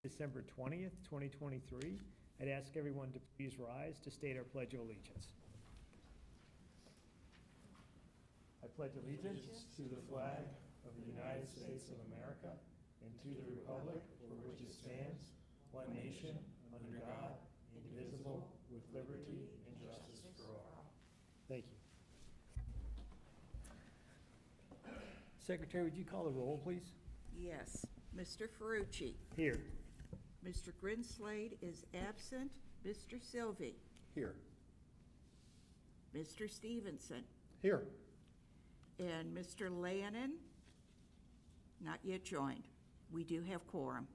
December 20th, 2023. I'd ask everyone to please rise to state our Pledge of Allegiance. I pledge allegiance to the flag of the United States of America and to the republic for which it stands, one nation, under God, indivisible, with liberty and justice for all. Thank you. Secretary, would you call the roll, please? Yes. Mr. Ferrucci. Here. Mr. Grinslade is absent. Mr. Sylvie. Here. Mr. Stevenson. Here. And Mr. Lannon, not yet joined. We do have quorum.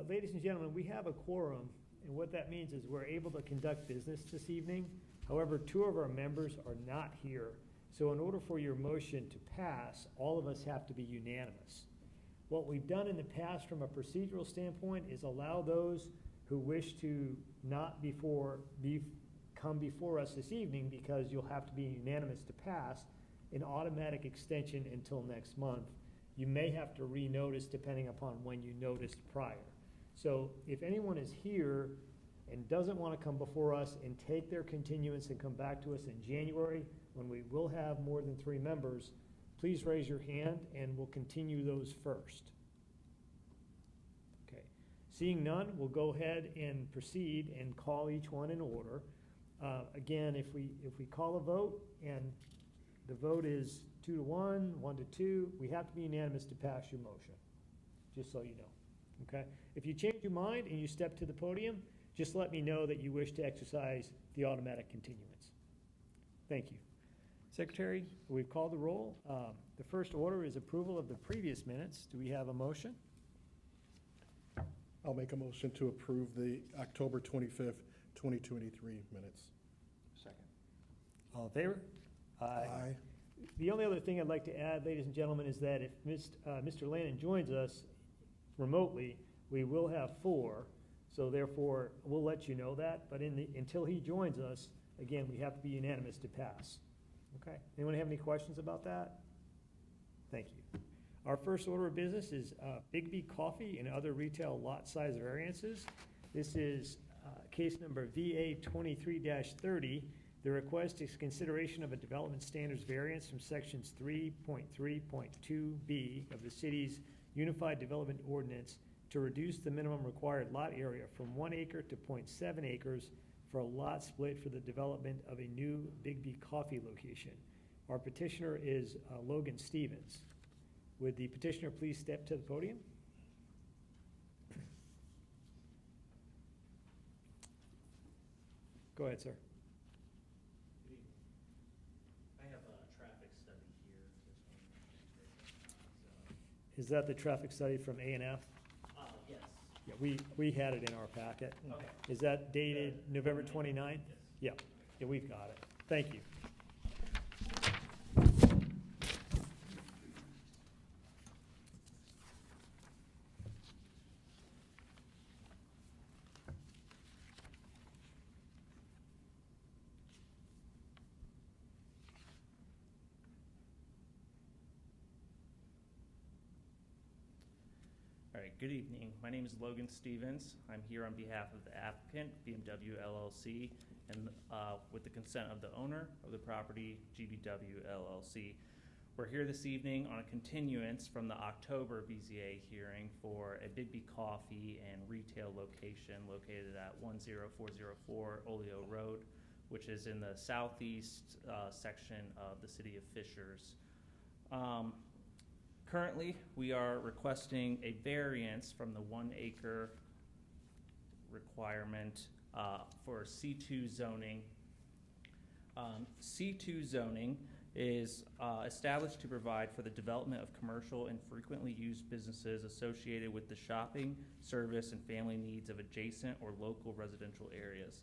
Ladies and gentlemen, we have a quorum, and what that means is we're able to conduct business this evening. However, two of our members are not here, so in order for your motion to pass, all of us have to be unanimous. What we've done in the past from a procedural standpoint is allow those who wish to not come before us this evening, because you'll have to be unanimous to pass, an automatic extension until next month. You may have to renotice depending upon when you noticed prior. So if anyone is here and doesn't want to come before us and take their continuance and come back to us in January, when we will have more than 3 members, please raise your hand and we'll continue those first. Okay. Seeing none, we'll go ahead and proceed and call each one in order. Again, if we call a vote and the vote is 2-1, 1-2, we have to be unanimous to pass your motion, just so you know. Okay? If you change your mind and you step to the podium, just let me know that you wish to exercise the automatic continuance. Thank you. Secretary, we've called the roll. The first order is approval of the previous minutes. Do we have a motion? I'll make a motion to approve the October 25th, 2023 minutes. Second. All in favor? Aye. The only other thing I'd like to add, ladies and gentlemen, is that if Mr. Lannon joins us remotely, we will have 4. So therefore, we'll let you know that. But until he joins us, again, we have to be unanimous to pass. Okay. Anyone have any questions about that? Thank you. Our first order of business is Big Coffee and other retail lot size variances. This is case number VA 23-30. The request is consideration of a development standards variance from sections 3.3.2B of the city's Unified Development Ordinance to reduce the minimum required lot area from 1 acre to 0.7 acres for a lot split for the development of a new Big Coffee location. Our petitioner is Logan Stevens. Would the petitioner please step to the podium? Go ahead, sir. I have a traffic study here. Is that the traffic study from A&F? Yes. Yeah, we had it in our packet. Okay. Is that dated November 29th? Yes. Yeah, we've got it. Thank you. All right, good evening. My name is Logan Stevens. I'm here on behalf of the applicant, BMW LLC, and with the consent of the owner of the property, GBW LLC. We're here this evening on a continuance from the October BZA hearing for a Big Coffee and retail location located at 10404 Oleo Road, which is in the southeast section of the city of Fishers. Currently, we are requesting a variance from the 1 acre requirement for C2 zoning. C2 zoning is established to provide for the development of commercial and frequently used businesses associated with the shopping, service, and family needs of adjacent or local residential areas.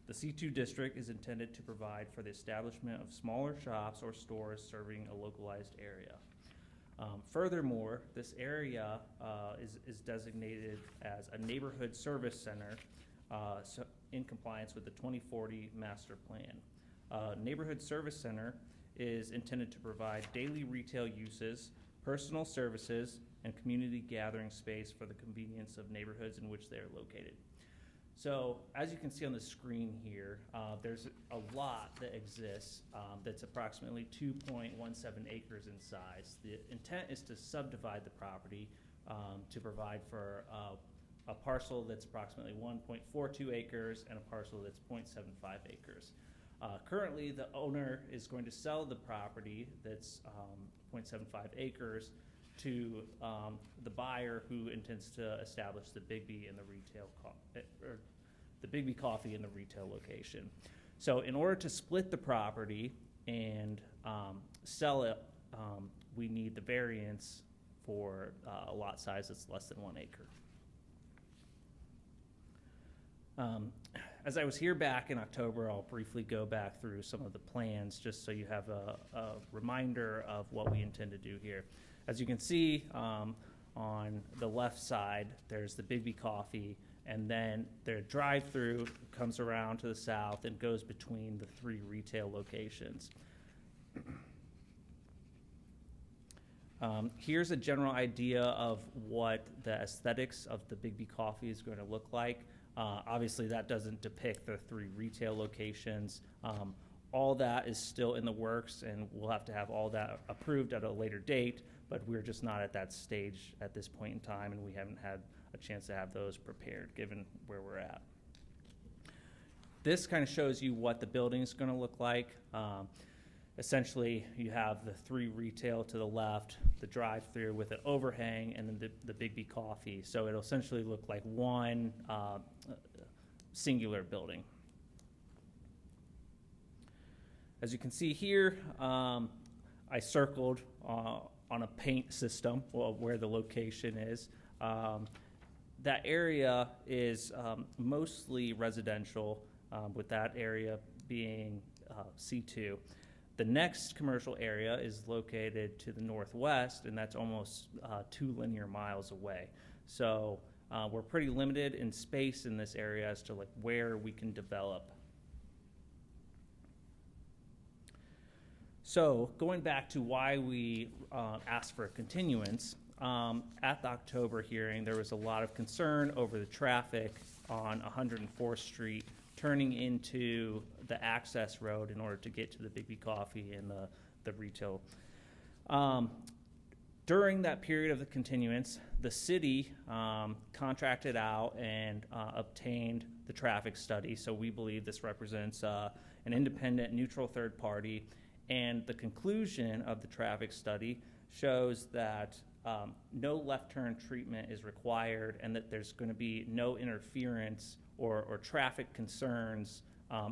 The C2 district is intended to provide for the establishment of smaller shops or stores serving a localized area. Furthermore, this area is designated as a neighborhood service center in compliance with the 2040 master plan. Neighborhood service center is intended to provide daily retail uses, personal services, and community gathering space for the convenience of neighborhoods in which they are located. So as you can see on the screen here, there's a lot that exists that's approximately 2.17 acres in size. The intent is to subdivide the property to provide for a parcel that's approximately 1.42 acres and a parcel that's 0.75 acres. Currently, the owner is going to sell the property that's 0.75 acres to the buyer who intends to establish the Bigby and the retail or the Bigby Coffee in the retail location. So in order to split the property and sell it, we need the variance for a lot size that's less than 1 acre. As I was here back in October, I'll briefly go back through some of the plans just so you have a reminder of what we intend to do here. As you can see, on the left side, there's the Bigby Coffee, and then their drive-through comes around to the south and goes between the 3 retail locations. Here's a general idea of what the aesthetics of the Bigby Coffee is going to look like. Obviously, that doesn't depict the 3 retail locations. All that is still in the works, and we'll have to have all that approved at a later date, but we're just not at that stage at this point in time, and we haven't had a chance to have those prepared given where we're at. This kind of shows you what the building is going to look like. Essentially, you have the 3 retail to the left, the drive-through with an overhang, and then the Bigby Coffee. So it'll essentially look like one singular building. As you can see here, I circled on a paint system where the location is. That area is mostly residential, with that area being C2. The next commercial area is located to the northwest, and that's almost 2 linear miles away. So we're pretty limited in space in this area as to like where we can develop. So going back to why we asked for a continuance, at the October hearing, there was a lot of concern over the traffic on 104th Street turning into the access road in order to get to the Bigby Coffee and the retail. During that period of the continuance, the city contracted out and obtained the traffic study. So we believe this represents an independent, neutral third party. And the conclusion of the traffic study shows that no left turn treatment is required and that there's going to be no interference or traffic concerns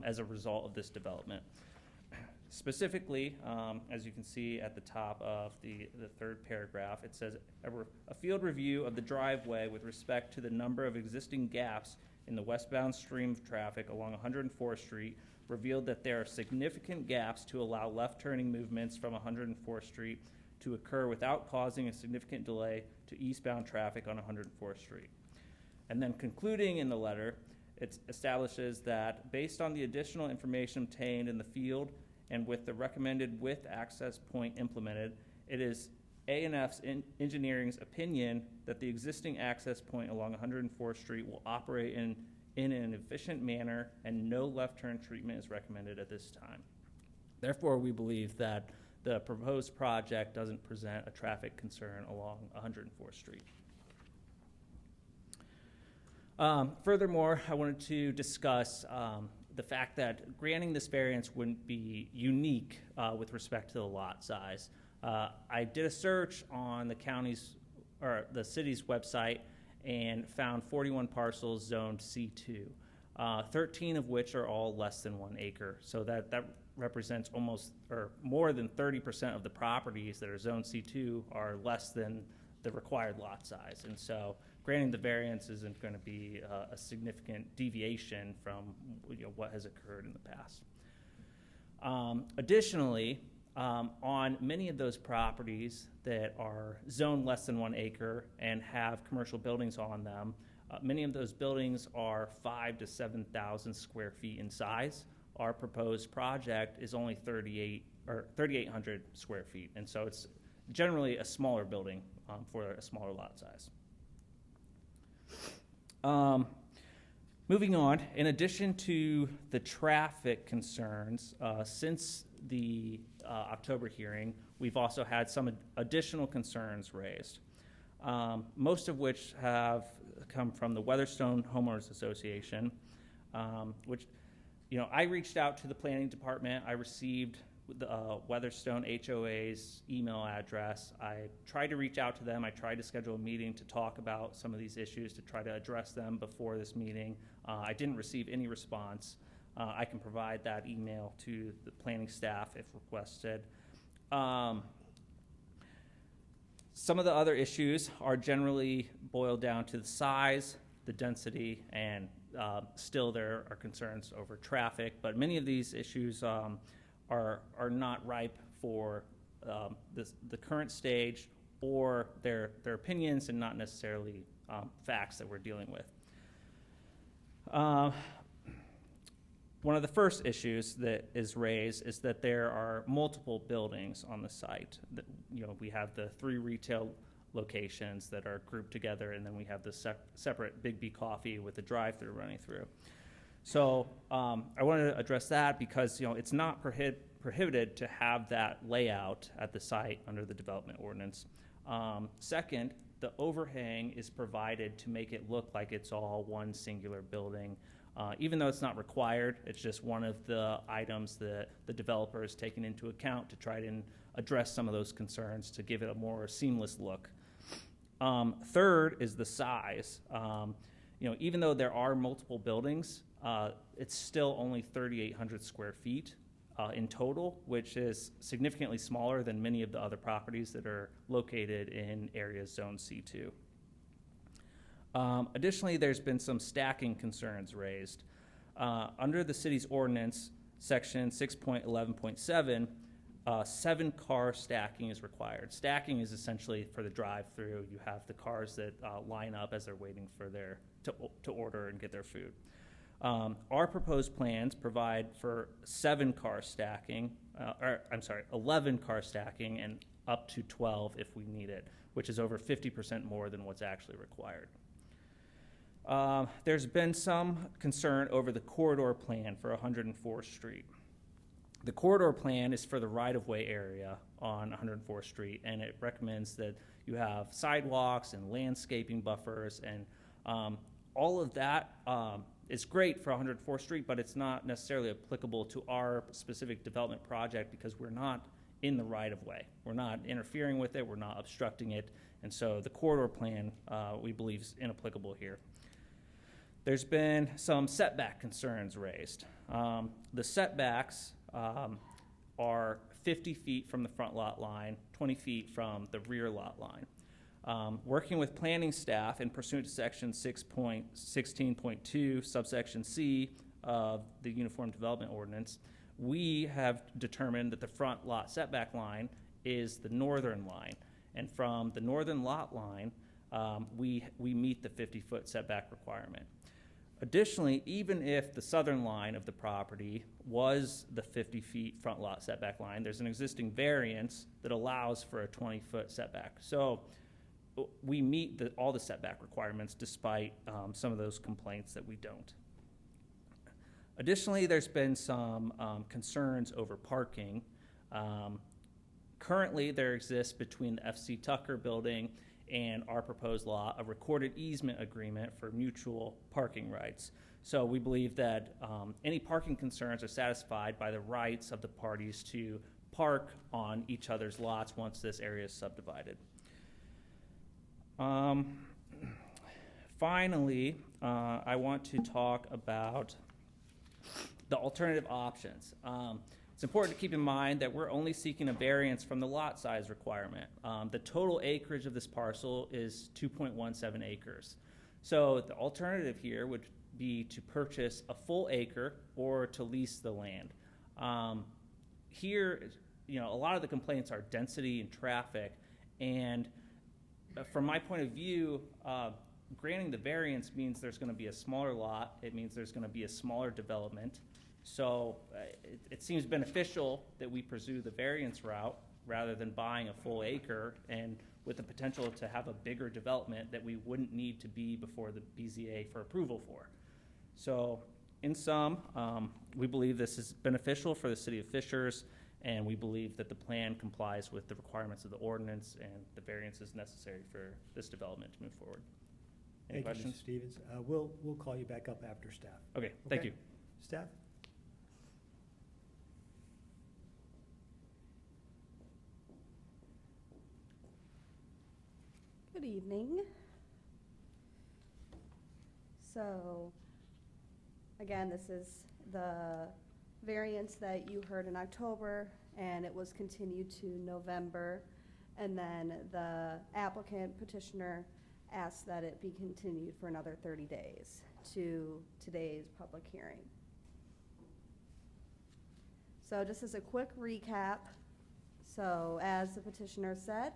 as a result of this development. Specifically, as you can see at the top of the 3rd paragraph, it says, a field review of the driveway with respect to the number of existing gaps in the westbound stream of traffic along 104th Street revealed that there are significant gaps to allow left turning movements from 104th Street to occur without causing a significant delay to eastbound traffic on 104th Street. And then concluding in the letter, it establishes that based on the additional information obtained in the field and with the recommended width access point implemented, it is A&F's engineering's opinion that the existing access point along 104th Street will operate in an efficient manner and no left turn treatment is recommended at this time. Therefore, we believe that the proposed project doesn't present a traffic concern along 104th Street. Furthermore, I wanted to discuss the fact that granting this variance wouldn't be unique with respect to the lot size. I did a search on the county's or the city's website and found 41 parcels zoned C2, 13 of which are all less than 1 acre. So that represents almost or more than 30% of the properties that are zoned C2 are less than the required lot size. And so granting the variance isn't going to be a significant deviation from what has occurred in the past. Additionally, on many of those properties that are zoned less than 1 acre and have commercial buildings on them, many of those buildings are 5,000 to 7,000 square feet in size. Our proposed project is only 3,800 square feet, and so generally a smaller building for a smaller lot size. Moving on, in addition to the traffic concerns, since the October hearing, we've also had some additional concerns raised, most of which have come from the Weatherstone Homeowners Association, which, I reached out to the planning department. I received the Weatherstone HOA's email address. I tried to reach out to them. I tried to schedule a meeting to talk about some of these issues, to try to address them before this meeting. I didn't receive any response. I can provide that email to the planning staff if requested. Some of the other issues are generally boiled down to the size, the density, and still there are concerns over traffic, but many of these issues are not ripe for the current stage, or their opinions and not necessarily facts that we're dealing with. One of the first issues that is raised is that there are multiple buildings on the site. We have the 3 retail locations that are grouped together, and then we have the separate Big B Coffee with the drive-through running through. So I wanted to address that because it's not prohibited to have that layout at the site under the development ordinance. Second, the overhang is provided to make it look like it's all one singular building. Even though it's not required, it's just one of the items that the developer has taken into account to try to address some of those concerns to give it a more seamless look. Third is the size. Even though there are multiple buildings, it's still only 3,800 square feet in total, which is significantly smaller than many of the other properties that are located in areas zone C2. Additionally, there's been some stacking concerns raised. Under the city's ordinance, section 6.11.7, 7-car stacking is required. Stacking is essentially for the drive-through. You have the cars that line up as they're waiting for to order and get their food. Our proposed plans provide for 7-car stacking, 11-car stacking, and up to 12 if we need it, which is over 50% more than what's actually required. There's been some concern over the corridor plan for 104th Street. The corridor plan is for the right-of-way area on 104th Street, and it recommends that you have sidewalks and landscaping buffers, and all of that is great for 104th Street, but it's not necessarily applicable to our specific development project because we're not in the right-of-way. We're not interfering with it. We're not obstructing it, and so the corridor plan, we believe, is inapplicable here. There's been some setback concerns raised. The setbacks are 50 feet from the front lot line, 20 feet from the rear lot line. Working with planning staff and pursuant to section 6.16.2 subsection C of the Uniform Development Ordinance, we have determined that the front lot setback line is the northern line. And from the northern lot line, we meet the 50-foot setback requirement. Additionally, even if the southern line of the property was the 50 feet front lot setback line, there's an existing variance that allows for a 20-foot setback. So we meet all the setback requirements despite some of those complaints that we don't. Additionally, there's been some concerns over parking. Currently, there exists between the FC Tucker building and our proposed lot a recorded easement agreement for mutual parking rights. So we believe that any parking concerns are satisfied by the rights of the parties to park on each other's lots once this area is subdivided. Finally, I want to talk about the alternative options. It's important to keep in mind that we're only seeking a variance from the lot size requirement. The total acreage of this parcel is 2.17 acres. So the alternative here would be to purchase a full acre or to lease the land. Here, a lot of the complaints are density and traffic, and from my point of view, granting the variance means there's going to be a smaller lot. It means there's going to be a smaller development. So it seems beneficial that we pursue the variance route, rather than buying a full acre and with the potential to have a bigger development that we wouldn't need to be before the BZA for approval for. So in sum, we believe this is beneficial for the city of Fishers, and we believe that the plan complies with the requirements of the ordinance and the variances necessary for this development to move forward. Any Thank you, questions? Mr. Stevens. We'll call you back up after staff. Okay, thank Okay. you. Staff? Good evening. So, again, this is the variance that you heard in October, and it was continued to November. And then the applicant petitioner asked that it be continued for another 30 days to today's public hearing. So just as a quick recap, so as the petitioner said,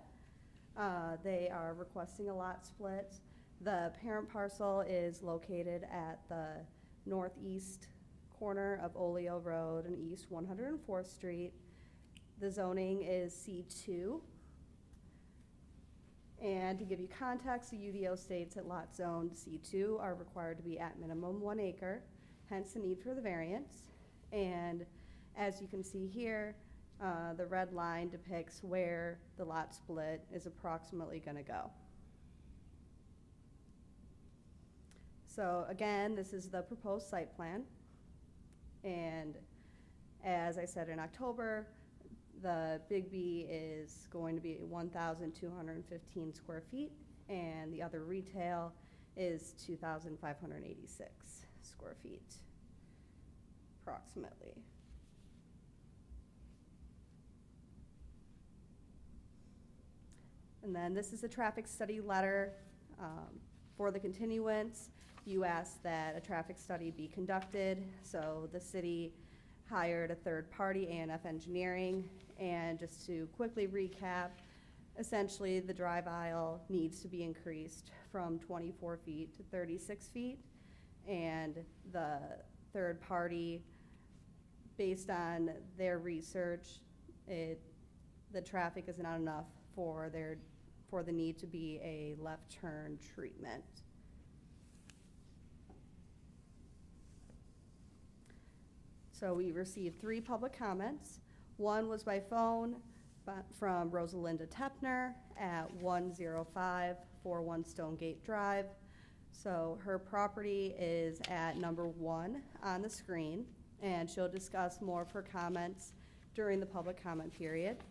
they are requesting a lot split. The parent parcel is located at the northeast corner of Oleo Road and East 104th Street. The zoning is C2. And to give you context, the UDO states that lots zoned C2 are required to be at minimum 1 acre, hence the need for the variance. And as you can see here, the red line depicts where the lot split is approximately going to go. So again, this is the proposed site plan. And as I said in October, the Big B is going to be 1,215 square feet, and the other retail is 2,586 square feet, approximately. And then this is a traffic study letter for the continuance. You asked that a traffic study be conducted, so the city hired a third party, A&F Engineering, and just to quickly recap, essentially the drive aisle needs to be increased from 24 feet to 36 feet, and the third party, based on their research, the traffic is not enough for the need to be a left turn treatment. So we received 3 public comments. One was by phone from Rosalinda Tepner at 10541 Stonegate Drive. So her property is at number 1 on the screen, and she'll discuss more of her comments during the public comment period.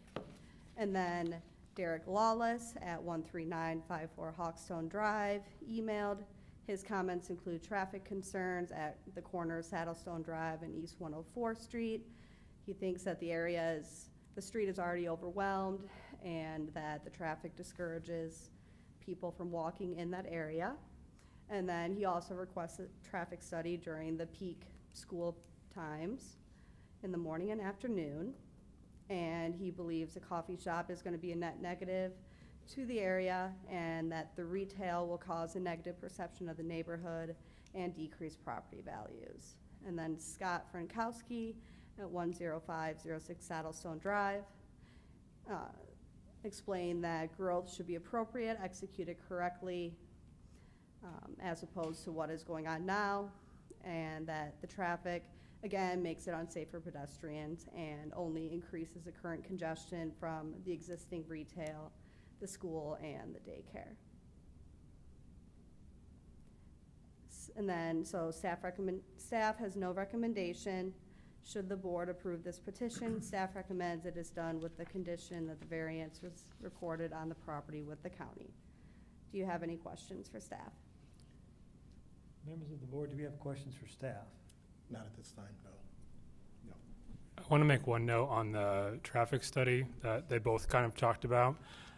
And then Derek Lawless at 13954 Hawkstone Drive emailed. His comments include traffic concerns at the corner of Saddlestone Drive and East 104th Street. He thinks that the street is already overwhelmed and that the traffic discourages people from walking in that area. And then he also requests a traffic study during the peak school times in the morning and afternoon. And he believes a coffee shop is going to be a net negative to the area, and that the retail will cause a negative perception of the neighborhood and decrease property values. And then Scott Frankowski at 10506 Saddlestone Drive explained that growth should be appropriate, executed correctly, as opposed to what is going on now, and that the traffic, again, makes it unsafe for pedestrians and only increases the current congestion from the existing retail, the school, and the daycare. And then, so staff has no recommendation. Should the board approve this petition, staff recommends it is done with the condition that the variance was recorded on the property with the county. Do you have any questions for staff? Members of the board, do we have questions for staff? Not at this time, no. I want to make one note on the traffic study that they both kind of talked about.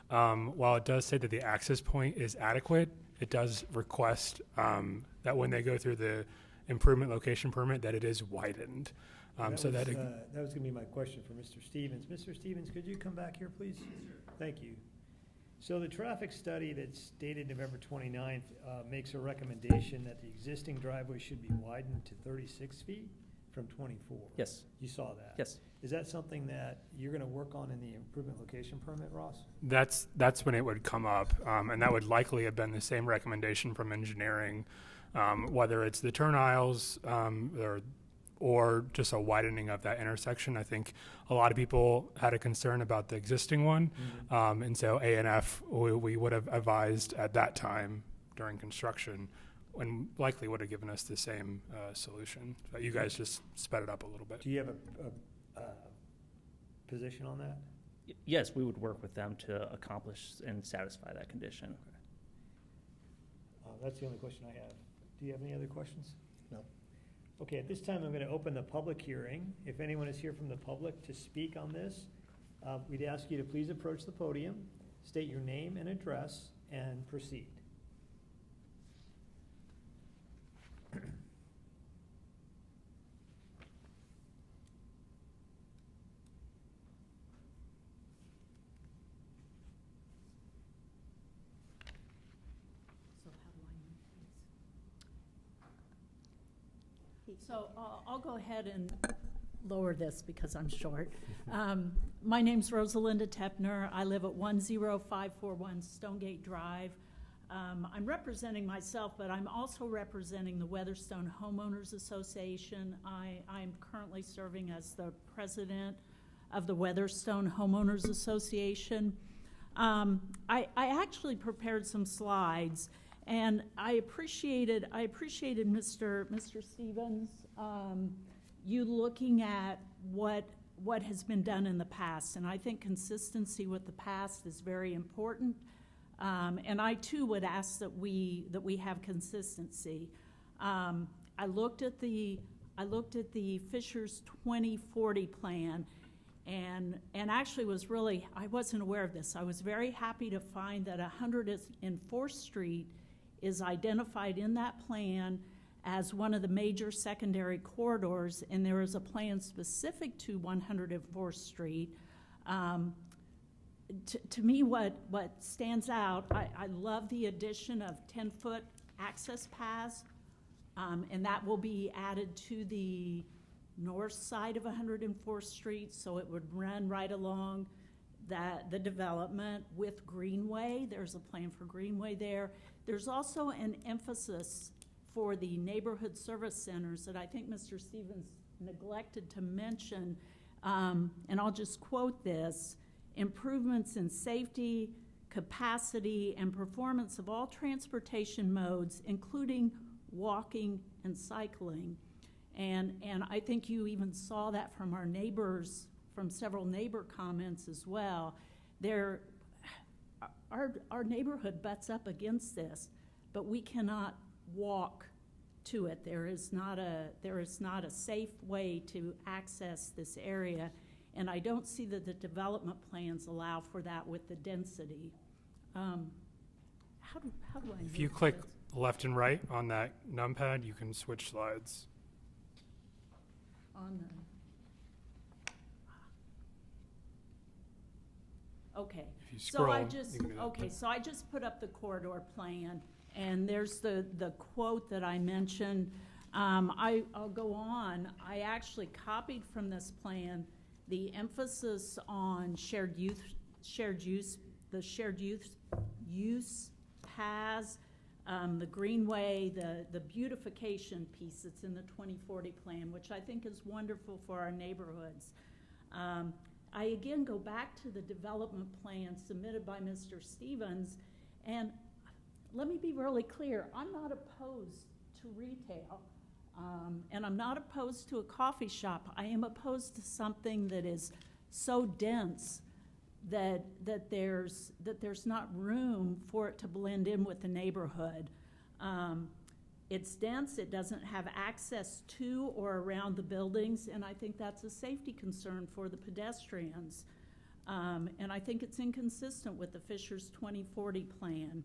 While it does say that the access point is adequate, it does request that when they go through the improvement location permit, that it is widened. That was going to be my question for Mr. Stevens. Mr. Stevens, could you come back here, please? Thank you. So the traffic study that's dated November 29th makes a recommendation that the existing driveway should be widened to 36 feet from 24. Yes. You saw that? Yes. Is that something that you're gonna work on in the improvement location permit, Ross? That's when it would come up, and that would likely have been the same recommendation from engineering, whether it's the turn aisles or just a widening of that intersection. I think a lot of people had a concern about the existing one, and so A&F we would have advised at that time during construction, and likely would have given us the same solution. But you guys just sped it up a little bit. Do you have a position on that? Yes, we would work with them to accomplish and satisfy that condition. That's the only question I have. Do you have any other questions? No. Okay, at this time, I'm going to open the public hearing. If anyone is here from the public to speak on this, we'd ask you to please approach the podium, state your name and address, and proceed. So I'll go ahead and lower this because I'm short. My name's Rosalinda Tepner. I live at 10541 Stonegate Drive. I'm representing myself, but I'm also representing the Weatherstone Homeowners Association. I'm currently serving as the president of the Weatherstone Homeowners Association. I actually prepared some slides, and I appreciated Mr. Stevens, you looking at what has been done in the past, and I think consistency with the past is very important. And I too would ask that we have consistency. I looked at the Fisher's 2040 plan, and actually I wasn't aware of this. I was very happy to find that 104th Street is identified in that plan as one of the major secondary corridors, and there is a plan specific to 104th Street. To me, what stands out, I love the addition of 10-foot access paths, and that will be added to the north side of 104th Street, so it would run right along the development with Greenway. There's a plan for Greenway there. There's also an emphasis for the neighborhood service centers that I think Mr. Stevens neglected to mention, and I'll just quote this: improvements in safety, capacity, and performance of all transportation modes, including walking and cycling. And I think you even saw that from our neighbors, from several neighbor comments as well. Our neighborhood butts up against this, but we cannot walk to it. There is not a safe way to access this area, and I don't see that the development plans allow for that with the density. How do I? If you click left and right on that numpad, you can switch slides. On the. Okay. If you scroll, So I just put up the corridor plan, and there's the quote that I mentioned. I'll go on. I actually copied from this plan the emphasis on shared use, the shared use paths, the greenway, the beautification piece that's in the 2040 plan, which I think is wonderful for our neighborhoods. I again go back to the development plan submitted by Mr. Stevens, and let me be really clear, I'm not opposed to retail, and I'm not opposed to a coffee shop. I am opposed to something that is so dense that there's not room for it to blend in with the neighborhood. It's dense, it doesn't have access to or around the buildings, and I think that's a safety concern for the pedestrians. And I think it's inconsistent with the Fisher's 2040 plan.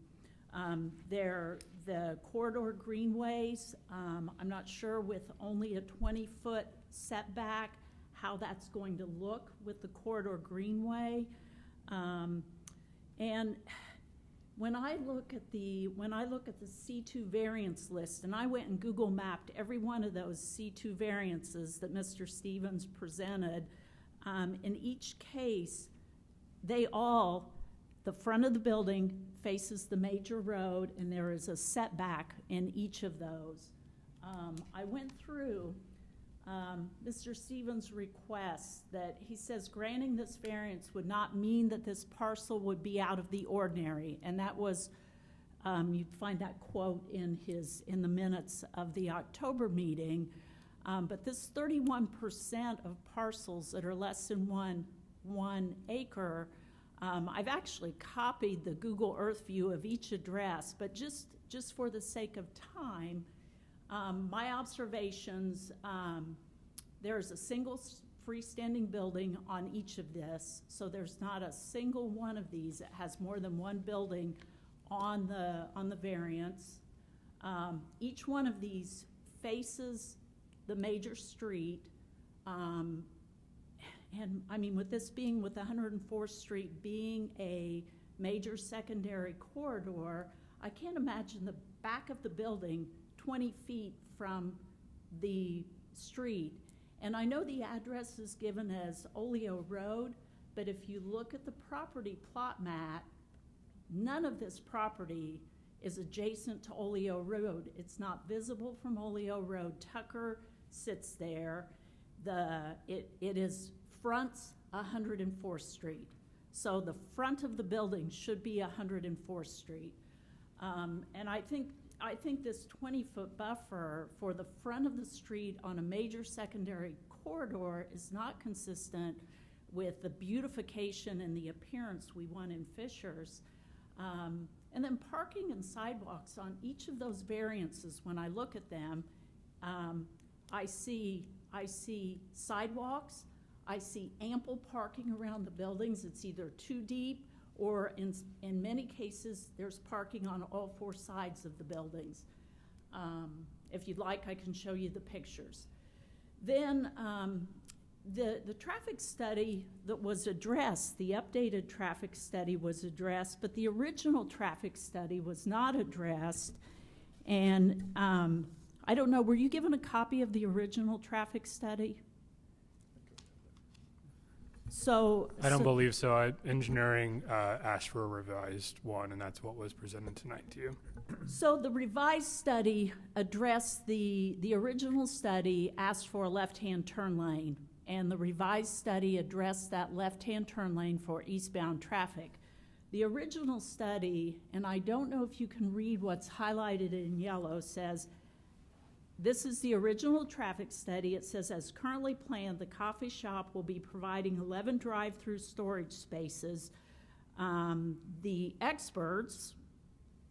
The corridor greenways, I'm not sure with only a 20-foot setback how that's going to look with the corridor greenway. And when I look at the C2 variance list, and I went and Google mapped every one of those C2 variances that Mr. Stevens presented, In each case, the front of the building faces the major road, and there is a setback in each of those. I went through Mr. Stevens' request that he says granting this variance would not mean that this parcel would be out of the ordinary, and that was, you'd find that quote in the minutes of the October meeting. But this 31% of parcels that are less than one acre, I've actually copied the Google Earth view of each address, but just for the sake of time, my observations, there's a single freestanding building on each of this, so there's not a single one of these that has more than one building on the variance. Each one of these faces the major street, and I mean, with this being, with 104th Street being a major secondary corridor, I can't imagine the back of the building 20 feet from the street. And I know the address is given as Oleo Road, but if you look at the property plot map, none of this property is adjacent to Oleo Road. It's not visible from Oleo Road. Tucker sits there. It is fronts 104th Street. So the front of the building should be 104th Street. And I think this 20-foot buffer for the front of the street on a major secondary corridor is not consistent with the beautification and the appearance we want in Fishers. And then parking and sidewalks on each of those variances, when I look at them, I see sidewalks, I see ample parking around the buildings. It's either too deep, or in many cases, there's parking on all four sides of the buildings. If you'd like, I can show you the pictures. Then the traffic study that was addressed, the updated traffic study was addressed, but the original traffic study was not addressed. And I don't know, were you given a copy of the original traffic study? I don't believe so. Engineering asked for a revised one, and that's what was presented tonight to you. So the revised study addressed the original study, asked for a left-hand turn lane, and the revised study addressed that left-hand turn lane for eastbound traffic. The original study, and I don't know if you can read what's highlighted in yellow, says, this is the original traffic study. It says, as currently planned, the coffee shop will be providing 11 drive-through storage spaces. The experts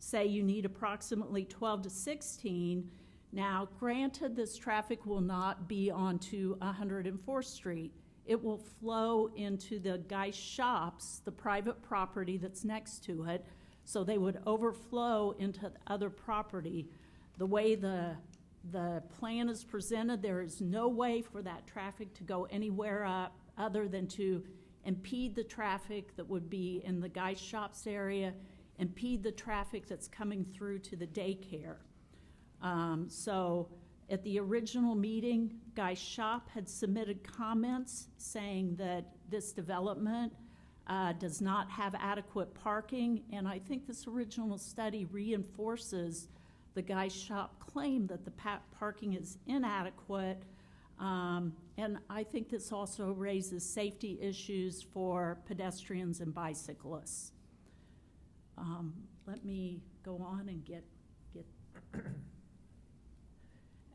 say you need approximately 12 to 16. Now, granted, this traffic will not be onto 104th Street. It will flow into the Geist Shops, the private property that's next to it, so they would overflow into other property. The way the plan is presented, there is no way for that traffic to go anywhere up other than to impede the traffic that would be in the Geist Shops area, impede the traffic that's coming through to the daycare. So at the original meeting, Geist Shop had submitted comments saying that this development does not have adequate parking, and I think this original study reinforces the Geist Shop claim that the parking is inadequate, and I think this also raises safety issues for pedestrians and bicyclists. Let me go on and get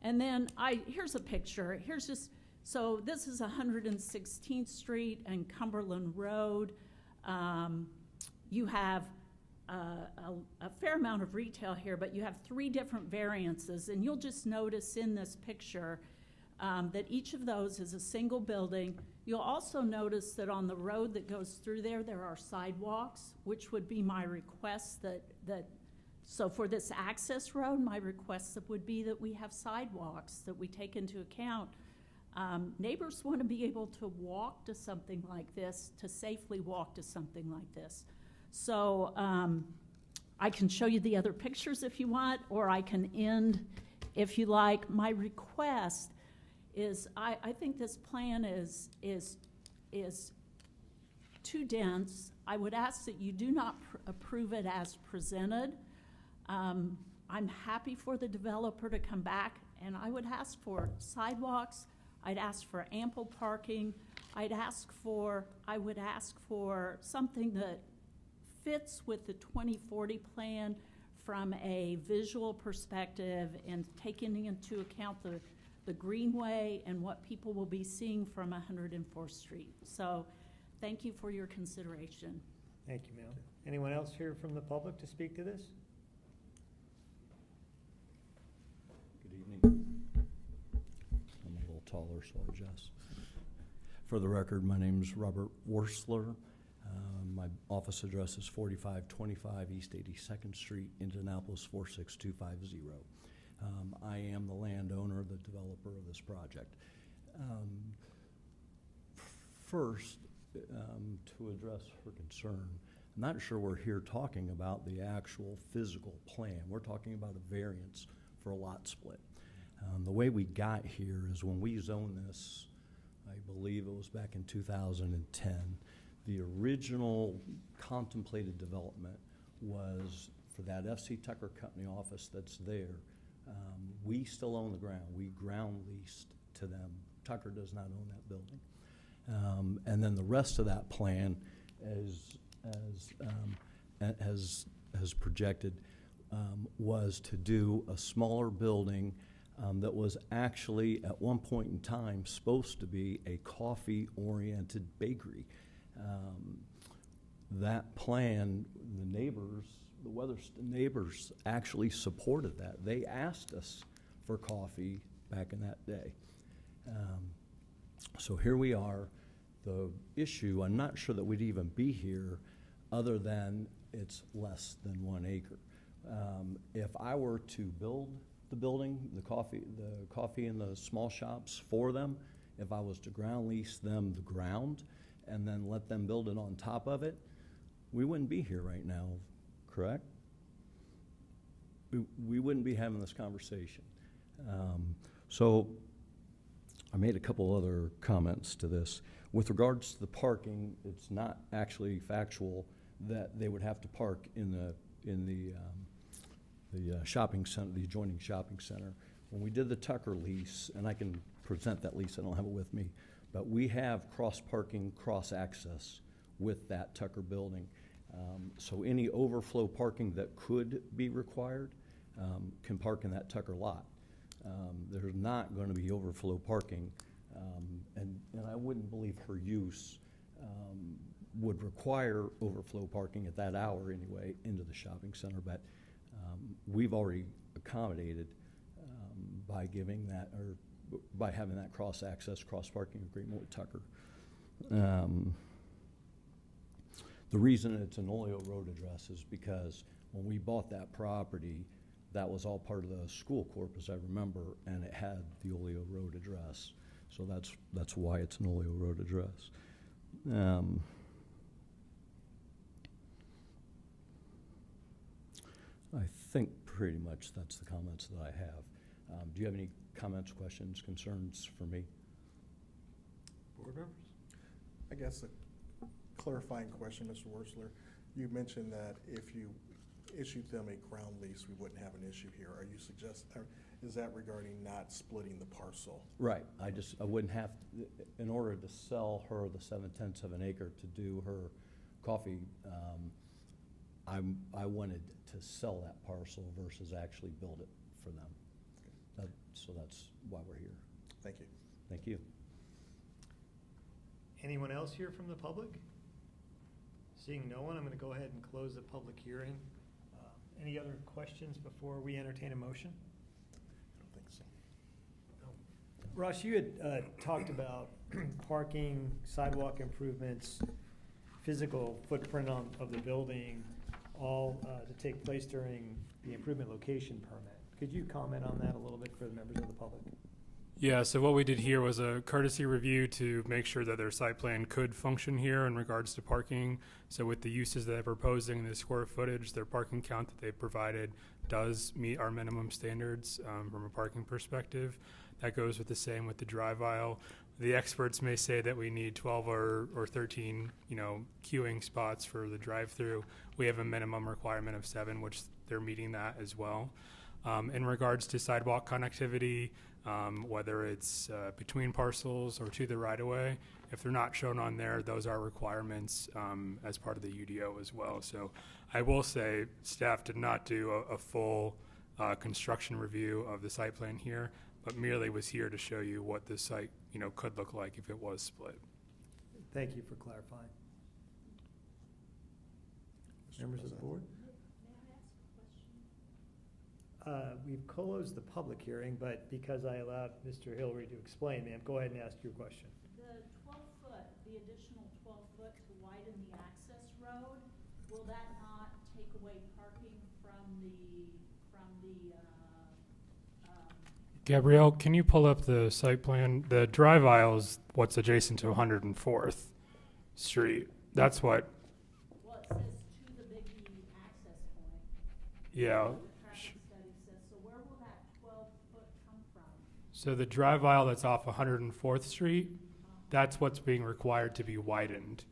and then here's a picture. Here's just, so this is 116th Street and Cumberland Road. You have a fair amount of retail here, but you have 3 different variances, and you'll just notice in this picture that each of those is a single building. You'll also notice that on the road that goes through there are sidewalks, which would be my request so for this access road, my request would be that we have sidewalks, that we take into account. Neighbors want to be able to walk to something like this, to safely walk to something like this. So I can show you the other pictures if you want, or I can end if you like. My request is, I think this plan is is too dense. I would ask that you do not approve it as presented. I'm happy for the developer to come back, and I would ask for sidewalks. I'd ask for ample parking. I would ask for something that fits with the 2040 plan from a visual perspective and taking into account the greenway and what people will be seeing from 104th Street. So thank you for your consideration. Thank you, ma'am. Anyone else here from the public to speak to this? Good evening. I'm a little taller, so I'll adjust. For the record, my name is Robert Worsler. My office address is 4525 East 82nd Street, Indianapolis 46250. I am the landowner, the developer of this project. First, to address her concern, I'm not sure we're here talking about the actual physical plan. We're talking about a variance for a lot split. The way we got here is when we zoned this, I believe it was back in 2010, the original contemplated development was for that F.C. Tucker Company office that's there. We still own the ground. We ground leased to them. Tucker does not own that building. And then the rest of that plan, as projected, was to do a smaller building that was actually at one point in time supposed to be a coffee-oriented bakery. That plan, the Weatherston neighbors actually supported that. They asked us for coffee back in that day. So here we are. The issue, I'm not sure that we'd even be here other than it's less than 1 acre. If I were to build the building, the coffee and the small shops for them, if I was to ground lease them the ground and then let them build it on top of it, we wouldn't be here right now, correct? We wouldn't be having this conversation. So I made a couple other comments to this. With regards to the parking, it's not actually factual that they would have to park in the shopping center, the adjoining shopping center. When we did the Tucker lease, and I can present that lease, I don't have it with me, but we have cross-parking, cross-access with that Tucker building. So any overflow parking that could be required can park in that Tucker lot. There's not going to be overflow parking, and I wouldn't believe her use would require overflow parking at that hour anyway into the shopping center, but we've already accommodated by giving that, or by having that cross-access, cross-parking agreement with Tucker. The reason it's an Oleo Road address is because when we bought that property, that was all part of the school corp, as I remember, and it had the Oleo Road address. So that's why it's an Oleo Road address. I think pretty much that's the comments that I have. Do you have any comments, questions, concerns for me? Board members? I guess a clarifying question, Mr. Worsler. You mentioned that if you issued them a ground lease, we wouldn't have an issue here. Are you suggesting, is that regarding not splitting the parcel? Right. I wouldn't have, in order to sell her the 7/10 of an acre to do her coffee, I wanted to sell that parcel versus actually build it for them. So that's why we're here. Thank you. Thank you. Anyone else here from the public? Seeing no one, I'm going to go ahead and close the public hearing. Any other questions before we entertain a motion? I don't think so. Ross, you had talked about parking, sidewalk improvements, physical footprint of the building, all to take place during the improvement location permit. Could you comment on that a little bit for the members of the public? Yeah, so what we did here was a courtesy review to make sure that their site plan could function here in regards to parking. So with the uses that they're proposing, the square footage, their parking count that they provided does meet our minimum standards from a parking perspective. That goes with the same with the drive aisle. the experts may say that we need 12 or 13, queuing spots for the drive-through. We have a minimum requirement of 7, which they're meeting that as well. In regards to sidewalk connectivity, whether it's between parcels or to the right-of-way, if they're not shown on there, those are requirements as part of the UDO as well. So I will say staff did not do a full construction review of the site plan here, but merely was here to show you what this site, could look like if it was split. Thank you for clarifying. Members of the board? We've closed the public hearing, but because I allowed Mr. Hillary to explain, ma'am, go ahead and ask your question. The 12-foot, the additional 12-foot to widen the access road, will that not take away parking from the Gabrielle, can you pull up the site plan? The drive aisle is what's adjacent to 104th Street. That's what, well, it says to the Biggie access point. yeah. The traffic study says, so where will that 12-foot come from? So the drive aisle that's off 104th Street, that's what's being required to be widened.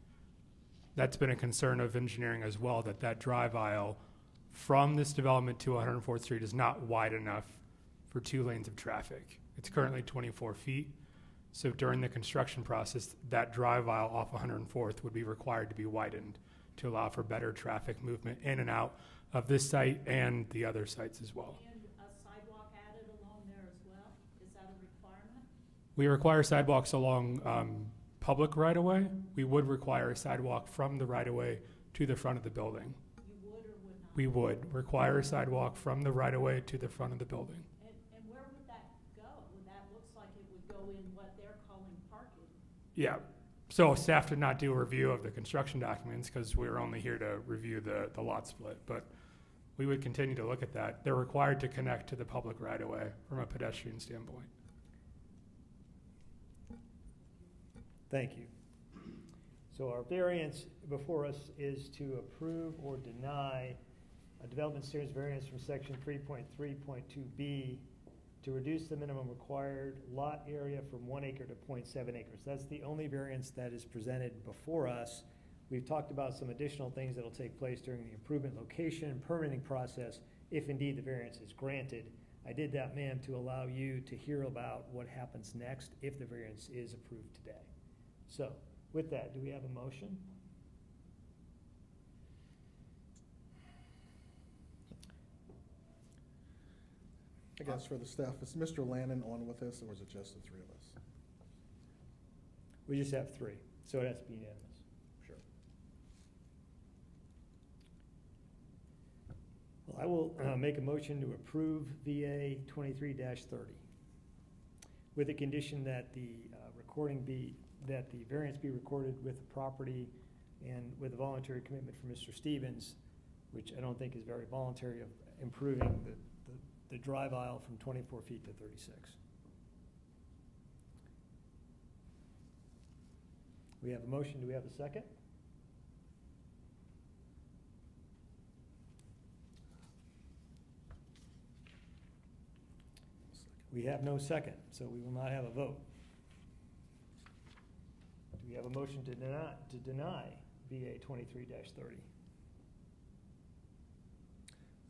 That's been a concern of engineering as well, that drive aisle from this development to 104th Street is not wide enough for 2 lanes of traffic. It's currently 24 feet. So during the construction process, that drive aisle off 104th would be required to be widened to allow for better traffic movement in and out of this site and the other sites as well. And a sidewalk added along there as well? Is that a requirement? We require sidewalks along public right-of-way. We would require a sidewalk from the right-of-way to the front of the building. You would or would not? We would require a sidewalk from the right-of-way to the front of the building. And where would that go? That looks like it would go in what they're calling parking. Yeah, so staff did not do a review of the construction documents because we were only here to review the lot split, but we would continue to look at that. They're required to connect to the public right-of-way from a pedestrian standpoint. Thank you. So our variance before us is to approve or deny a development standards variance from section 3.3.2B to reduce the minimum required lot area from 1 acre to 0.7 acres. That's the only variance that is presented before us. We've talked about some additional things that will take place during the improvement location and permitting process if indeed the variance is granted. I did that, ma'am, to allow you to hear about what happens next if the variance is approved today. So with that, do we have a motion? I guess for the staff, is Mr. Lannon on with us, or is it just the 3 of us? We just have 3, so it has to be unanimous. Sure. Well, I will make a motion to approve VA 23-30 with the condition that the that the variance be recorded with the property and with a voluntary commitment from Mr. Stevens, which I don't think is very voluntary, of improving the drive aisle from 24 feet to 36. We have a motion. Do we have a second? We have no second, so we will not have a vote. Do we have a motion to deny VA 23-30?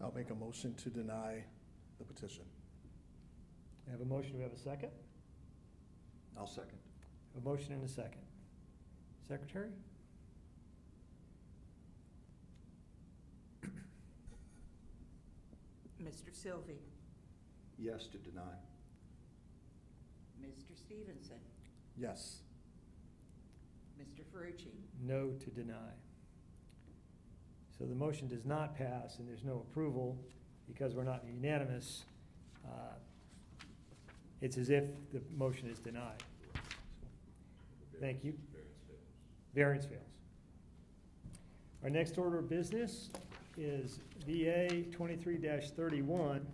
I'll make a motion to deny the petition. We have a motion. Do we have a second? I'll second. A motion and a second. Secretary? Mr. Sylvie, Yes to deny. Mr. Stevenson, Yes. Mr. Ferrucci. No to deny. So the motion does not pass, and there's no approval because we're not unanimous. It's as if the motion is denied. Thank you. Variance fails. Our next order of business is VA 23-31.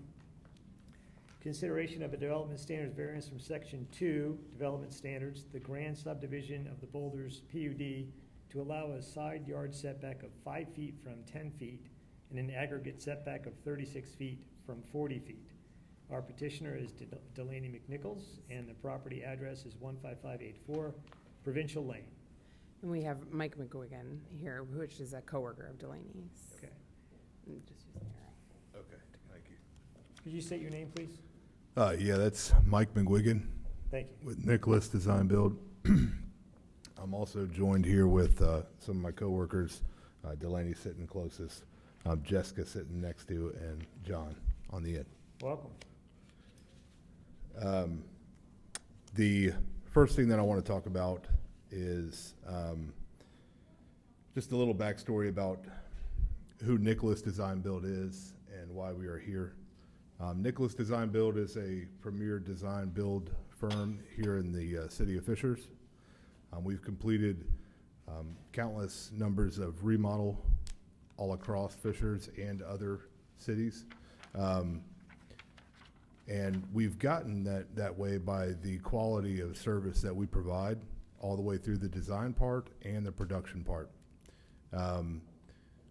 Consideration of a development standards variance from section 2, development standards, the grand subdivision of the Boulders PUD to allow a side yard setback of 5 feet from 10 feet and an aggregate setback of 36 feet from 40 feet. Our petitioner is Delaney McNichols, and the property address is 15584 Provincial Lane. And we have Mike McGuigan here, which is a coworker of Delaney's. Okay. Just use the arrow. Okay, thank you. Could you state your name, please? Yeah, that's Mike McGuigan Thank you. with Nicholas Design Build. I'm also joined here with some of my coworkers, Delaney sitting closest, Jessica sitting next to, and John on the end. Welcome. The first thing that I want to talk about is just a little backstory about who Nicholas Design Build is and why we are here. Nicholas Design Build is a premier design build firm here in the city of Fishers. We've completed countless numbers of remodel all across Fishers and other cities. And we've gotten that way by the quality of service that we provide all the way through the design part and the production part.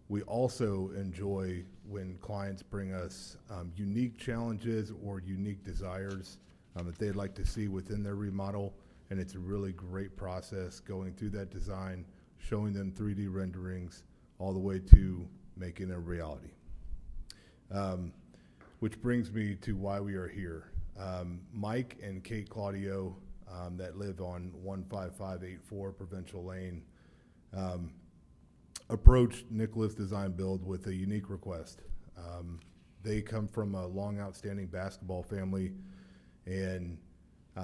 We also enjoy when clients bring us unique challenges or unique desires that they'd like to see within their remodel, and it's a really great process going through that design, showing them 3D renderings, all the way to making it a reality. Which brings me to why we are here. Mike and Kate Claudio that live on 15584 Provincial Lane approached Nicholas Design Build with a unique request. They come from a long outstanding basketball family, and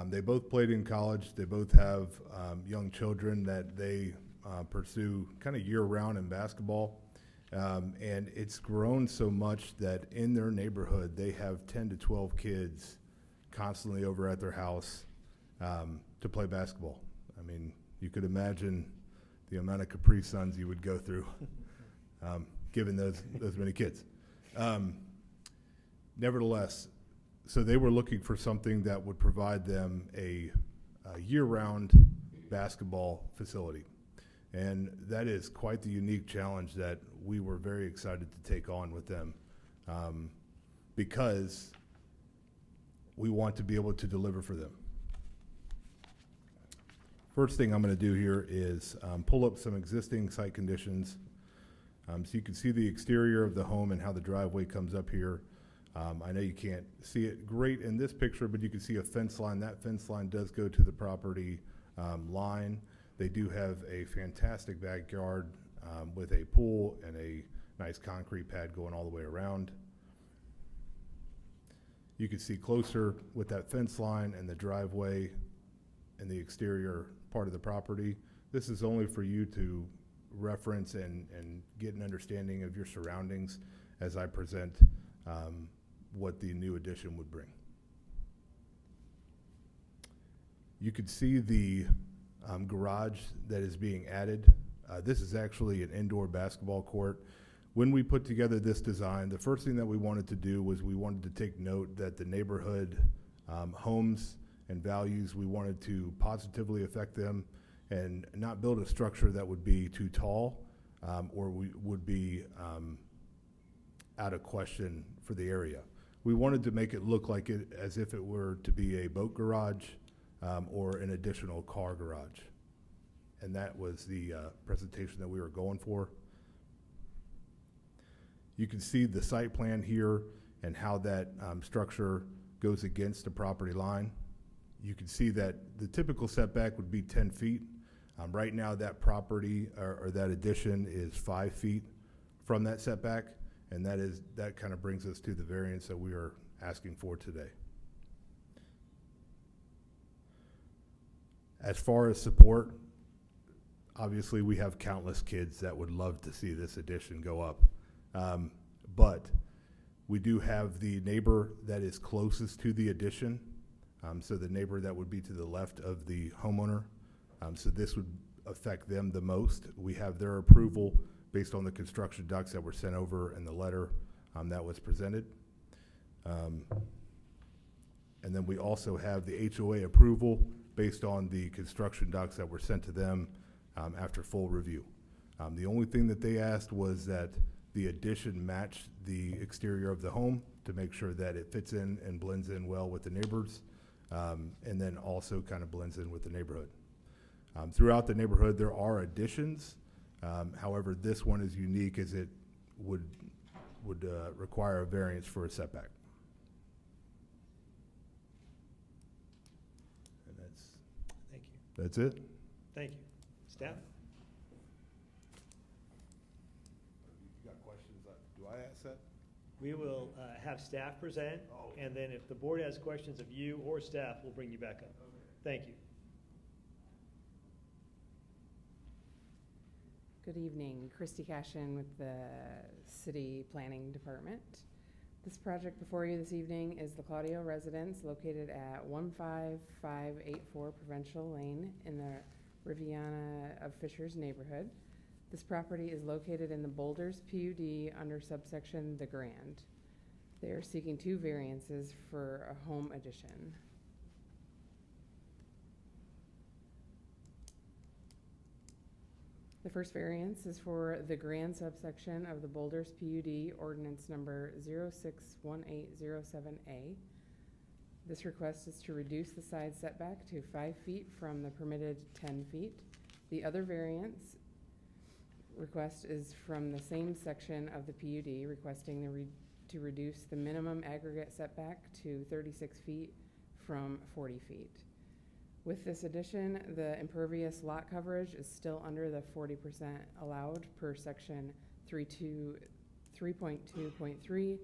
they both played in college. They both have young children that they pursue kind of year-round in basketball. And it's grown so much that in their neighborhood, they have 10 to 12 kids constantly over at their house to play basketball. I mean, you could imagine the amount of Capri Suns you would go through given those many kids. Nevertheless, so they were looking for something that would provide them a year-round basketball facility. And that is quite the unique challenge that we were very excited to take on with them because we want to be able to deliver for them. First thing I'm going to do here is pull up some existing site conditions so you can see the exterior of the home and how the driveway comes up here. I know you can't see it great in this picture, but you can see a fence line. That fence line does go to the property line. They do have a fantastic backyard with a pool and a nice concrete pad going all the way around. You can see closer with that fence line and the driveway and the exterior part of the property. This is only for you to reference and get an understanding of your surroundings as I present what the new addition would bring. You could see the garage that is being added. This is actually an indoor basketball court. When we put together this design, the first thing that we wanted to do was we wanted to take note that the neighborhood homes and values, we wanted to positively affect them and not build a structure that would be too tall or we would be out of question for the area. We wanted to make it look like it as if it were to be a boat garage or an additional car garage. And that was the presentation that we were going for. You can see the site plan here and how that structure goes against the property line. You can see that the typical setback would be 10 feet. Right now that property or that addition is 5 feet from that setback, and that kind of brings us to the variance that we are asking for today. As far as support, obviously we have countless kids that would love to see this addition go up. But we do have the neighbor that is closest to the addition. So the neighbor that would be to the left of the homeowner. So this would affect them the most. We have their approval based on the construction docs that were sent over and the letter that was presented. And then we also have the HOA approval based on the construction docs that were sent to them after full review. The only thing that they asked was that the addition matched the exterior of the home, to make sure that it fits in and blends in well with the neighbors, and then also kind of blends in with the neighborhood. Throughout the neighborhood, there are additions. However, this one is unique as it would require a variance for a setback. And Thank you. that's it. Thank you. Staff? You got questions? Do I ask that? We will have staff present, and then if the board has questions of you or staff, we'll bring you back up. Thank you. Good evening, Christy Cashin with the City Planning Department. This project before you this evening is the Claudio Residence located at 15584 Provincial Lane in the Riviana of Fishers neighborhood. This property is located in the Boulders PUD under subsection The Grand. They are seeking 2 variances for a home addition. The first variance is for the grand subsection of the Boulders PUD ordinance number 061807A. This request is to reduce the side setback to 5 feet from the permitted 10 feet. The other variance request is from the same section of the PUD, requesting to reduce the minimum aggregate setback to 36 feet from 40 feet. With this addition, the impervious lot coverage is still under the 40% allowed per section 3.2.3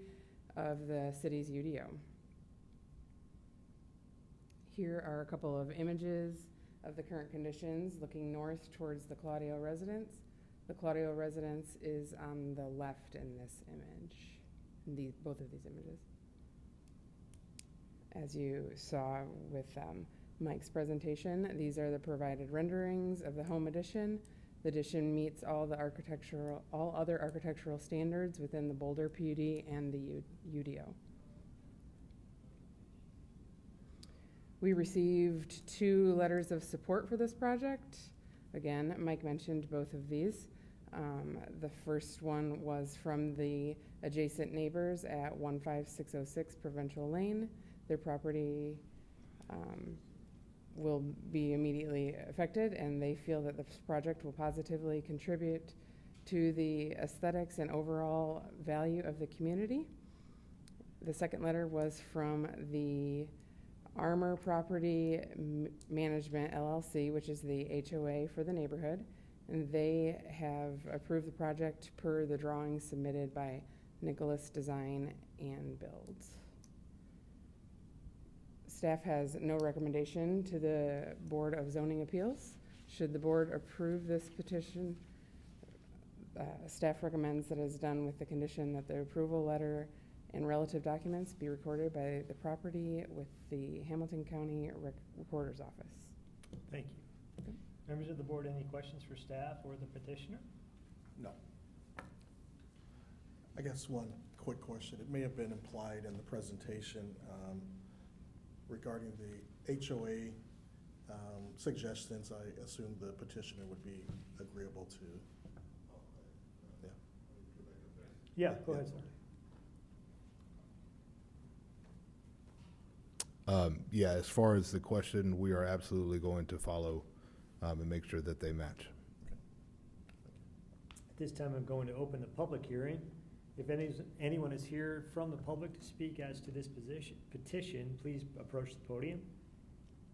of the city's UDO. Here are a couple of images of the current conditions looking north towards the Claudio residence. The Claudio residence is on the left in this image, in both of these images. As you saw with Mike's presentation, these are the provided renderings of the home addition. The addition meets all other architectural standards within the Boulder PUD and the UDO. We received 2 letters of support for this project. Again, Mike mentioned both of these. The first one was from the adjacent neighbors at 15606 Provincial Lane. Their property will be immediately affected, and they feel that this project will positively contribute to the aesthetics and overall value of the community. The second letter was from the Armor Property Management LLC, which is the HOA for the neighborhood, and they have approved the project per the drawings submitted by Nicholas Design and Builds. Staff has no recommendation to the Board of Zoning Appeals. Should the board approve this petition, staff recommends that it is done with the condition that the approval letter and relative documents be recorded by the property with the Hamilton County Recorder's Office. Thank you. Members of the board, any questions for staff or the petitioner? No. I guess one quick question. It may have been implied in the presentation regarding the HOA suggestions. I assume the petitioner would be agreeable to. Yeah, go ahead, sir. Yeah, as far as the question, we are absolutely going to follow and make sure that they match. At this time, I'm going to open the public hearing. If anyone is here from the public to speak as to this petition, please approach the podium.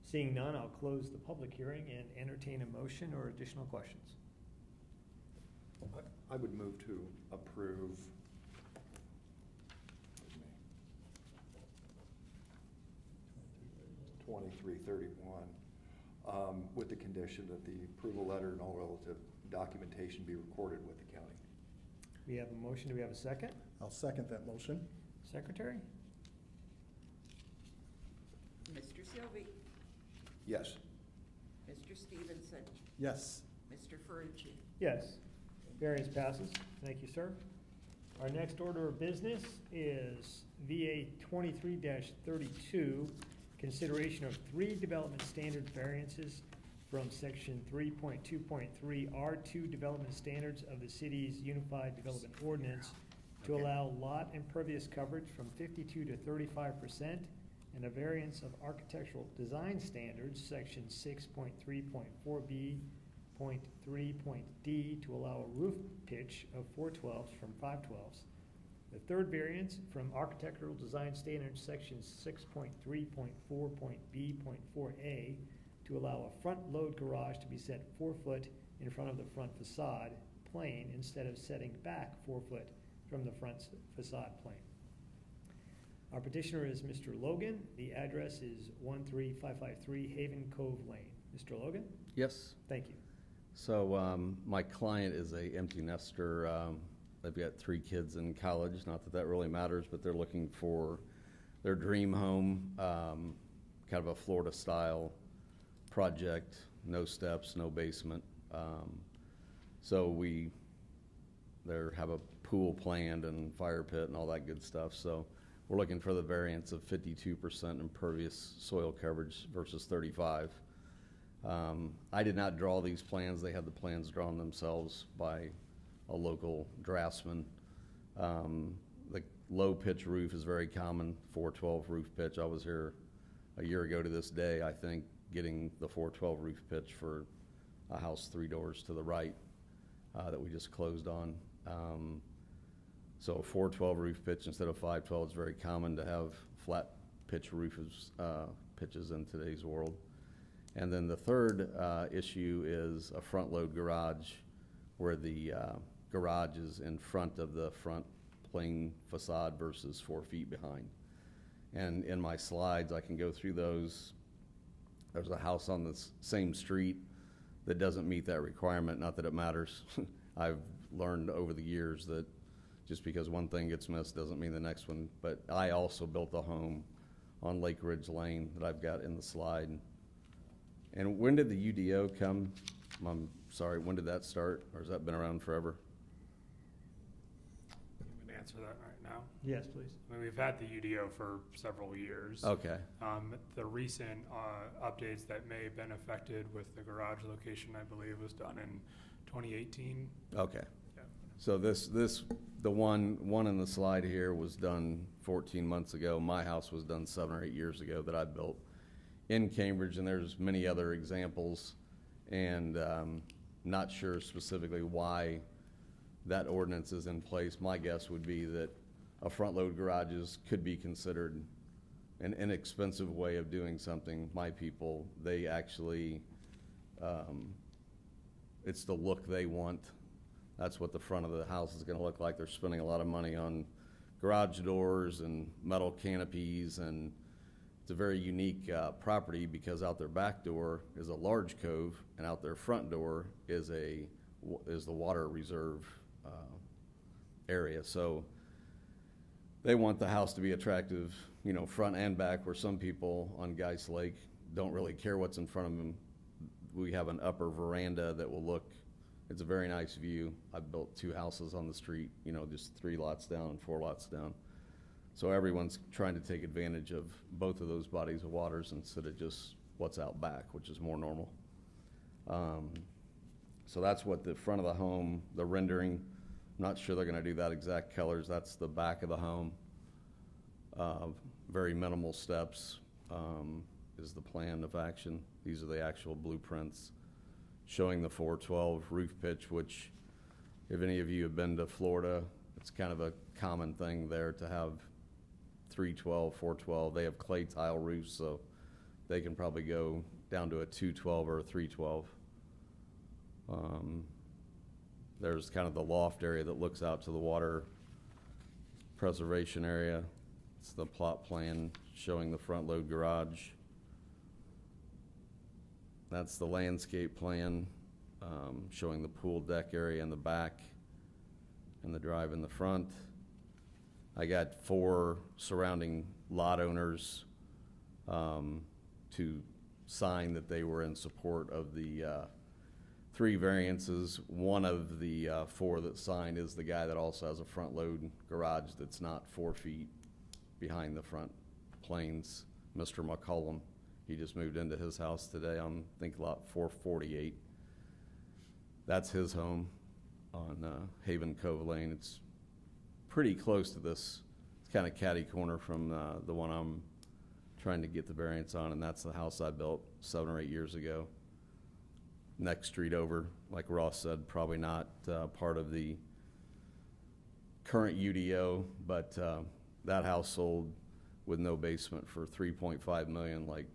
Seeing none, I'll close the public hearing and entertain a motion or additional questions. I would move to approve 2331 with the condition that the approval letter and all relative documentation be recorded with the county. We have a motion. Do we have a second? I'll second that motion. Secretary? Mr. Sylvie, Yes. Mr. Stevenson, Yes. Mr. Ferrucci. Yes. Variance passes. Thank you, sir. Our next order of business is VA 23-32, consideration of 3 development standard variances from section 3.2.3 R2 development standards of the city's Unified Development Ordinance to Okay. allow lot impervious coverage from 52 to 35%, and a variance of architectural design standards, section 6.3.4B, .3.D, to allow a roof pitch of 4/12 from 5/12. The third variance from architectural design standards, section 6.3.4.B.4A, to allow a front load garage to be set 4 foot in front of the front facade plane instead of setting back 4 foot from the front facade plane. Our petitioner is Mr. Logan. The address is 13553 Haven Cove Lane. Mr. Logan? Yes. Thank you. So my client is a empty nester. They've got 3 kids in college. Not that that really matters, but they're looking for their dream home, kind of a Florida-style project. No steps, no basement. So they have a pool planned and fire pit and all that good stuff. So we're looking for the variance of 52% impervious soil coverage versus 35. I did not draw these plans. They had the plans drawn themselves by a local draftsman. The low pitch roof is very common, 412 roof pitch. I was here a year ago to this day, I think, getting the 412 roof pitch for a house 3 doors to the right that we just closed on. So 412 roof pitch instead of 512 is very common to have flat pitch roofs, pitches in today's world. And then the third issue is a front load garage where the garage is in front of the front plane facade versus 4 feet behind. And in my slides, I can go through those. There's a house on the same street that doesn't meet that requirement. Not that it matters. I've learned over the years that just because one thing gets missed doesn't mean the next one. But I also built a home on Lake Ridge Lane that I've got in the slide. And when did the UDO come? I'm sorry, when did that start? Or has that been around forever? You can answer that right now. Yes, please. I mean, we've had the UDO for several years. Okay. The recent updates that may have been affected with the garage location, I believe, was done in 2018. Okay. Yeah. So the one in the slide here was done 14 months ago. My house was done 7 or 8 years ago that I built in Cambridge, and there's many other examples, and not sure specifically why that ordinance is in place. My guess would be that a front load garages could be considered an inexpensive way of doing something. My people, they actually, it's the look they want. That's what the front of the house is going to look like. They're spending a lot of money on garage doors and metal canopies, and it's a very unique property because out their back door is a large cove, and out their front door is the water reserve area. So they want the house to be attractive, front and back, where some people on Geist Lake don't really care what's in front of them. We have an upper veranda that will look, it's a very nice view. I've built 2 houses on the street, just 3 lots down and 4 lots down. So everyone's trying to take advantage of both of those bodies of waters instead of just what's out back, which is more normal. So that's what the front of the home, the rendering, I'm not sure they're going to do that exact colors. That's the back of the home. Very minimal steps is the plan of action. These are the actual blueprints showing the 412 roof pitch, which if any of you have been to Florida, it's kind of a common thing there to have 312, 412. They have clay tile roofs, so they can probably go down to a 212 or a 312. There's kind of the loft area that looks out to the water preservation area. It's the plot plan showing the front load garage. That's the landscape plan showing the pool deck area in the back and the drive in the front. I got 4 surrounding lot owners to sign that they were in support of the 3 variances. One of the 4 that signed is the guy that also has a front load garage that's not 4 feet behind the front planes, Mr. McCollum. He just moved into his house today on, I think, lot 448. That's his home on Haven Cove Lane. It's pretty close to this. It's kind of catty corner from the one I'm trying to get the variance on, and that's the house I built 7 or 8 years ago. Next street over, like Ross said, probably not part of the current UDO, but that house sold with no basement for $3.5 million, like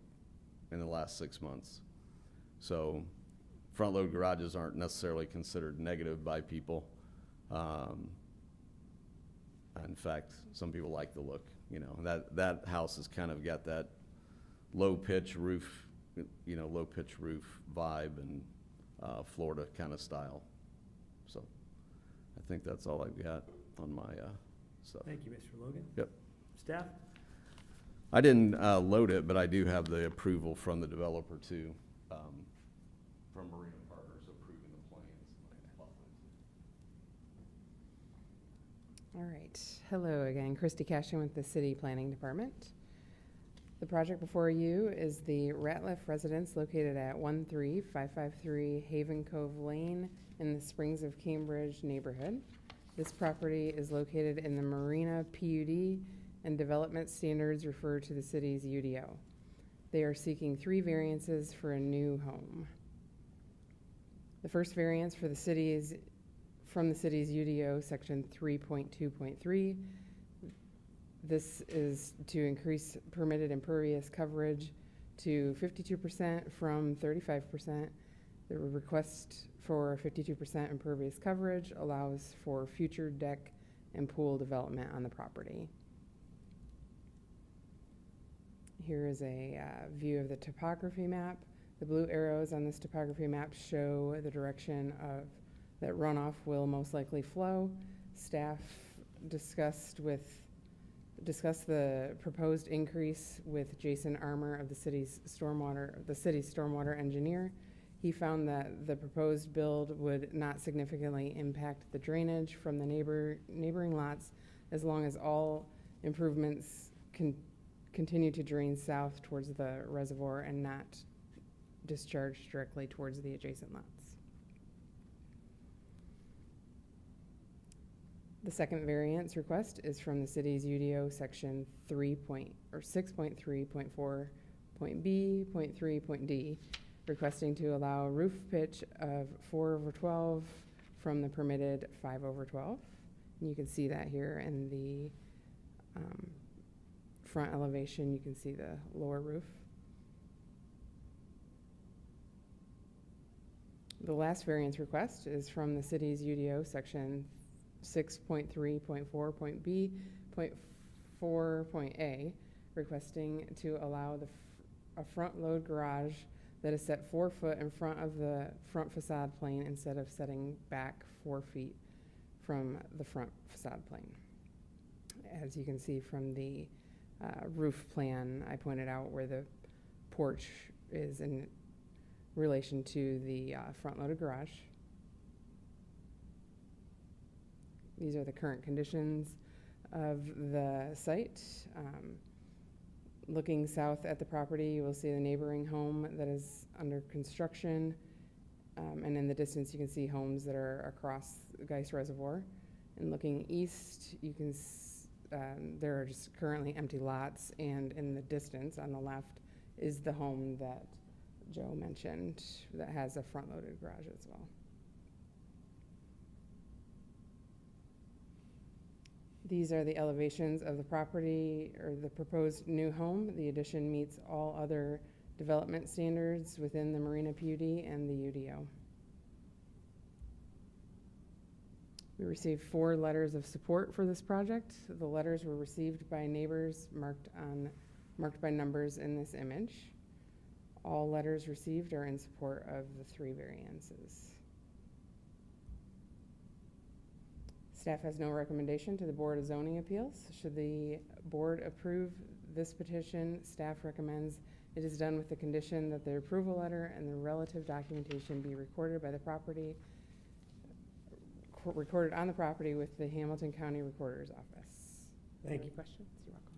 in the last 6 months. So front load garages aren't necessarily considered negative by people. In fact, some people like the look. You know, that house has kind of got that low pitch roof, low pitch roof vibe and Florida kind of style. So I think that's all I've got on my stuff. Thank you, Mr. Logan. Yep. Staff? I didn't load it, but I do have the approval from the developer too, from Marina Partners approving the plans. All right. Hello again, Christy Cashin with the City Planning Department. The project before you is the Ratliff residence located at 13553 Haven Cove Lane in the Springs of Cambridge neighborhood. This property is located in the Marina PUD, and development standards refer to the city's UDO. They are seeking 3 variances for a new home. The first variance for the city's from the city's UDO, section 3.2.3. This is to increase permitted impervious coverage to 52% from 35%. The request for 52% impervious coverage allows for future deck and pool development on the property. Here is a view of the topography map. The blue arrows on this topography map show the direction of that runoff will most likely flow. Staff discussed the proposed increase with Jason Armour of the city's stormwater engineer. He found that the proposed build would not significantly impact the drainage from the neighboring lots, as long as all improvements continue to drain south towards the reservoir and not discharge directly towards the adjacent lots. The second variance request is from the city's UDO section 6.3.4.B.3.D, requesting to allow roof pitch of 4/12 from the permitted 5/12. And you can see that here in the front elevation. You can see the lower roof. The last variance request is from the city's UDO section 6.3.4.B.4.A, requesting to allow a front load garage that is set 4 foot in front of the front facade plane instead of setting back 4 feet from the front facade plane. As you can see from the roof plan, I pointed out where the porch is in relation to the front loaded garage. These are the current conditions of the site. Looking south at the property, you will see the neighboring home that is under construction. And in the distance, you can see homes that are across Geist Reservoir. And looking east, you can there are just currently empty lots. And in the distance on the left is the home that Joe mentioned that has a front-loaded garage as well. These are the elevations of the property or the proposed new home. The addition meets all other development standards within the Marina PUD and the UDO. We received 4 letters of support for this project. The letters were received by neighbors marked by numbers in this image. All letters received are in support of the 3 variances. Staff has no recommendation to the Board of Zoning Appeals. Should the board approve this petition, staff recommends it is done with the condition that the approval letter and the relative documentation be recorded on the property with the Hamilton County Recorder's Office. Thank you. Any questions? You're welcome.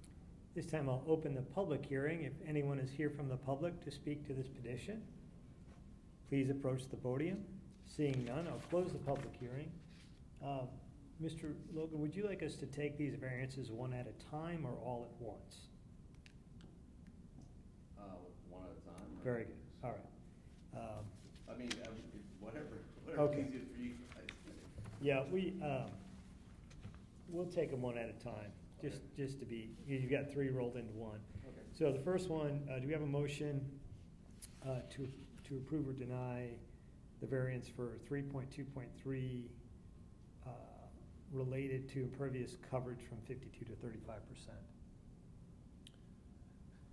This time I'll open the public hearing. If anyone is here from the public to speak to this petition, please approach the podium. Seeing none, I'll close the public hearing. Mr. Logan, would you like us to take these variances one at a time or all at once? One at a time. Very good, all right. I mean, whatever's Okay. easiest for you guys. Yeah, we'll take them one at a time, just to be, you've got three rolled into one. Okay. So the first one, do we have a motion to approve or deny the variance for 3.2.3 related to impervious coverage from 52 to 35%?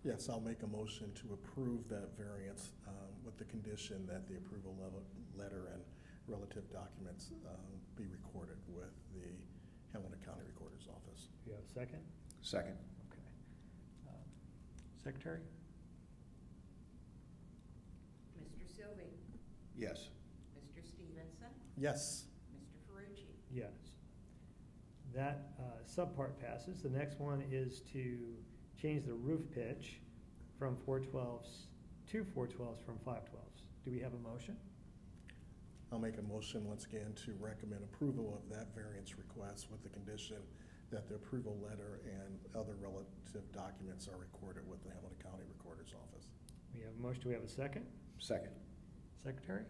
Yes, I'll make a motion to approve that variance with the condition that the approval letter and relative documents be recorded with the Hamilton County Recorder's Office. Do you have a second? Second. Okay. Secretary? Mr. Sylvie? Yes. Mr. Stevenson? Yes. Mr. Ferrucci? Yes. That subpart passes. The next one is to change the roof pitch from 412s to 412s from 512s. Do we have a motion? I'll make a motion once again to recommend approval of that variance request with the condition that the approval letter and other relative documents are recorded with the Hamilton County Recorder's Office. We have a motion. Do we have a second? Second. Secretary?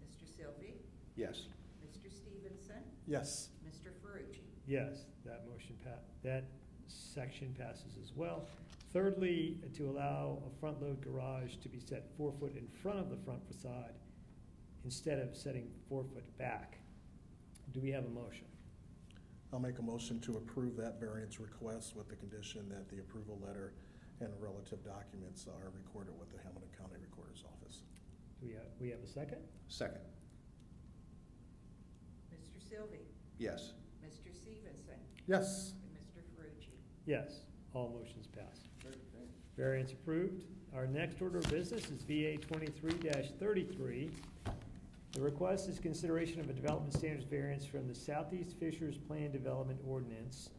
Mr. Sylvie? Yes. Mr. Stevenson? Yes. Mr. Ferrucci? Yes, that motion that section passes as well. Thirdly, to allow a front load garage to be set 4 foot in front of the front facade instead of setting 4 foot back. Do we have a motion? I'll make a motion to approve that variance request with the condition that the approval letter and relative documents are recorded with the Hamilton County Recorder's Office. Do we have a second? Second. Mr. Sylvie? Yes. Mr. Stevenson? Yes. And Mr. Ferrucci? Yes, all motions pass. Variance approved. Our next order of business is VA 23-33. The request is consideration of a development standards variance from the Southeast Fishers Plan Development Ordinance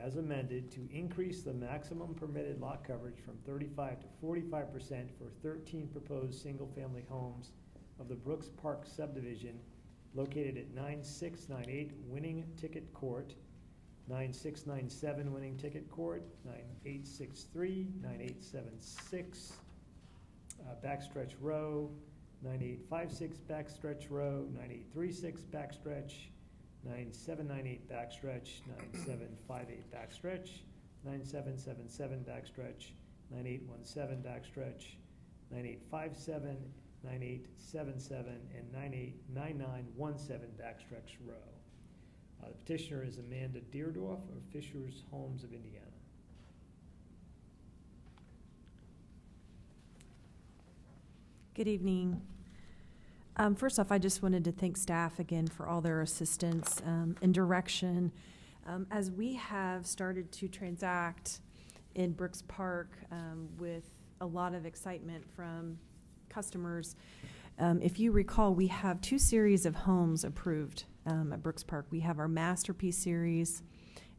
as amended to increase the maximum permitted lot coverage from 35 to 45% for 13 proposed single-family homes of the Brooks Park subdivision located at 9698 Winning Ticket Court, 9697 Winning Ticket Court, 9863, 9876 Backstretch Row, 9856 Backstretch Row, 9836 Backstretch, 9798 Backstretch, 9758 Backstretch, 9777 Backstretch, 9817 Backstretch, 9857, 9877, and 9917 Backstretch Row. The petitioner is Amanda Deerdorf of Fishers Homes of Indiana. Good evening. First off, I just wanted to thank staff again for all their assistance and direction. As we have started to transact in Brooks Park with a lot of excitement from customers, if you recall, we have 2 series of homes approved at Brooks Park. We have our Masterpiece series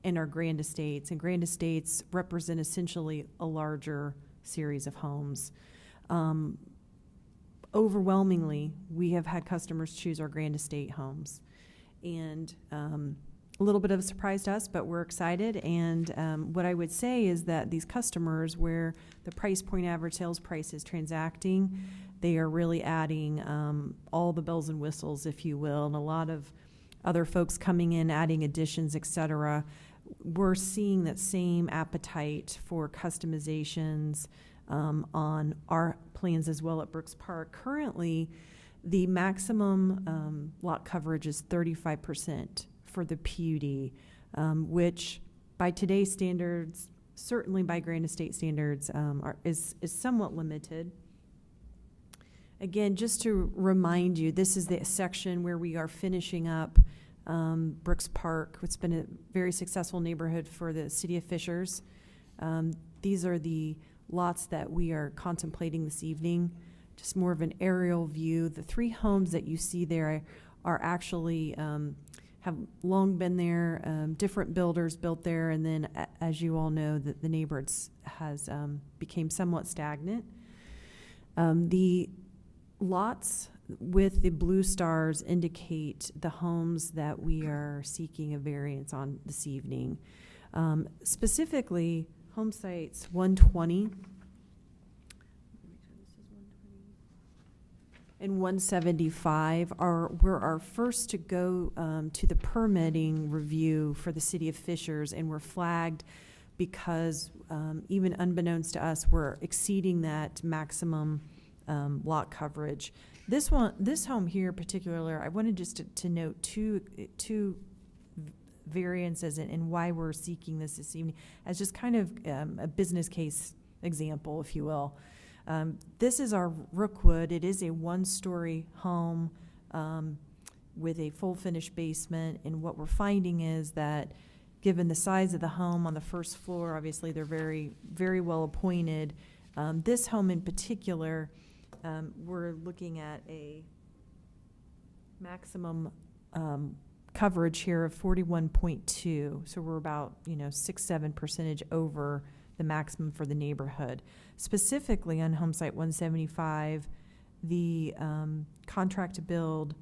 and our Grand Estates. And Grand Estates represent essentially a larger series of homes. Overwhelmingly, we have had customers choose our Grand Estate homes. And a little bit of a surprise to us, but we're excited. And what I would say is that these customers, where the price point average sales price is transacting, they are really adding all the bells and whistles, if you will, and a lot of other folks coming in, adding additions, et cetera. We're seeing that same appetite for customizations on our plans as well at Brooks Park. Currently, the maximum lot coverage is 35% for the PUD, which by today's standards, certainly by Grand Estate standards, is somewhat limited. Again, just to remind you, this is the section where we are finishing up Brooks Park. It's been a very successful neighborhood for the city of Fishers. These are the lots that we are contemplating this evening. Just more of an aerial view. The 3 homes that you see there are actually have long been there. Different builders built there, and then, as you all know, the neighborhood has became somewhat stagnant. The lots with the blue stars indicate the homes that we are seeking a variance on this evening. Specifically, home sites 120 and 175 were our first to go to the permitting review for the city of Fishers, and were flagged because even unbeknownst to us, we're exceeding that maximum lot coverage. This home here in particular, I wanted just to note two variances and why we're seeking this evening as just kind of a business case example, if you will. This is our Rookwood. It is a one-story home with a full finished basement, and what we're finding is that given the size of the home on the first floor, obviously they're very, very well appointed. This home in particular, we're looking at a maximum coverage here of 41.2. So we're about 6-7% over the maximum for the neighborhood. Specifically on home site 175, the contract to build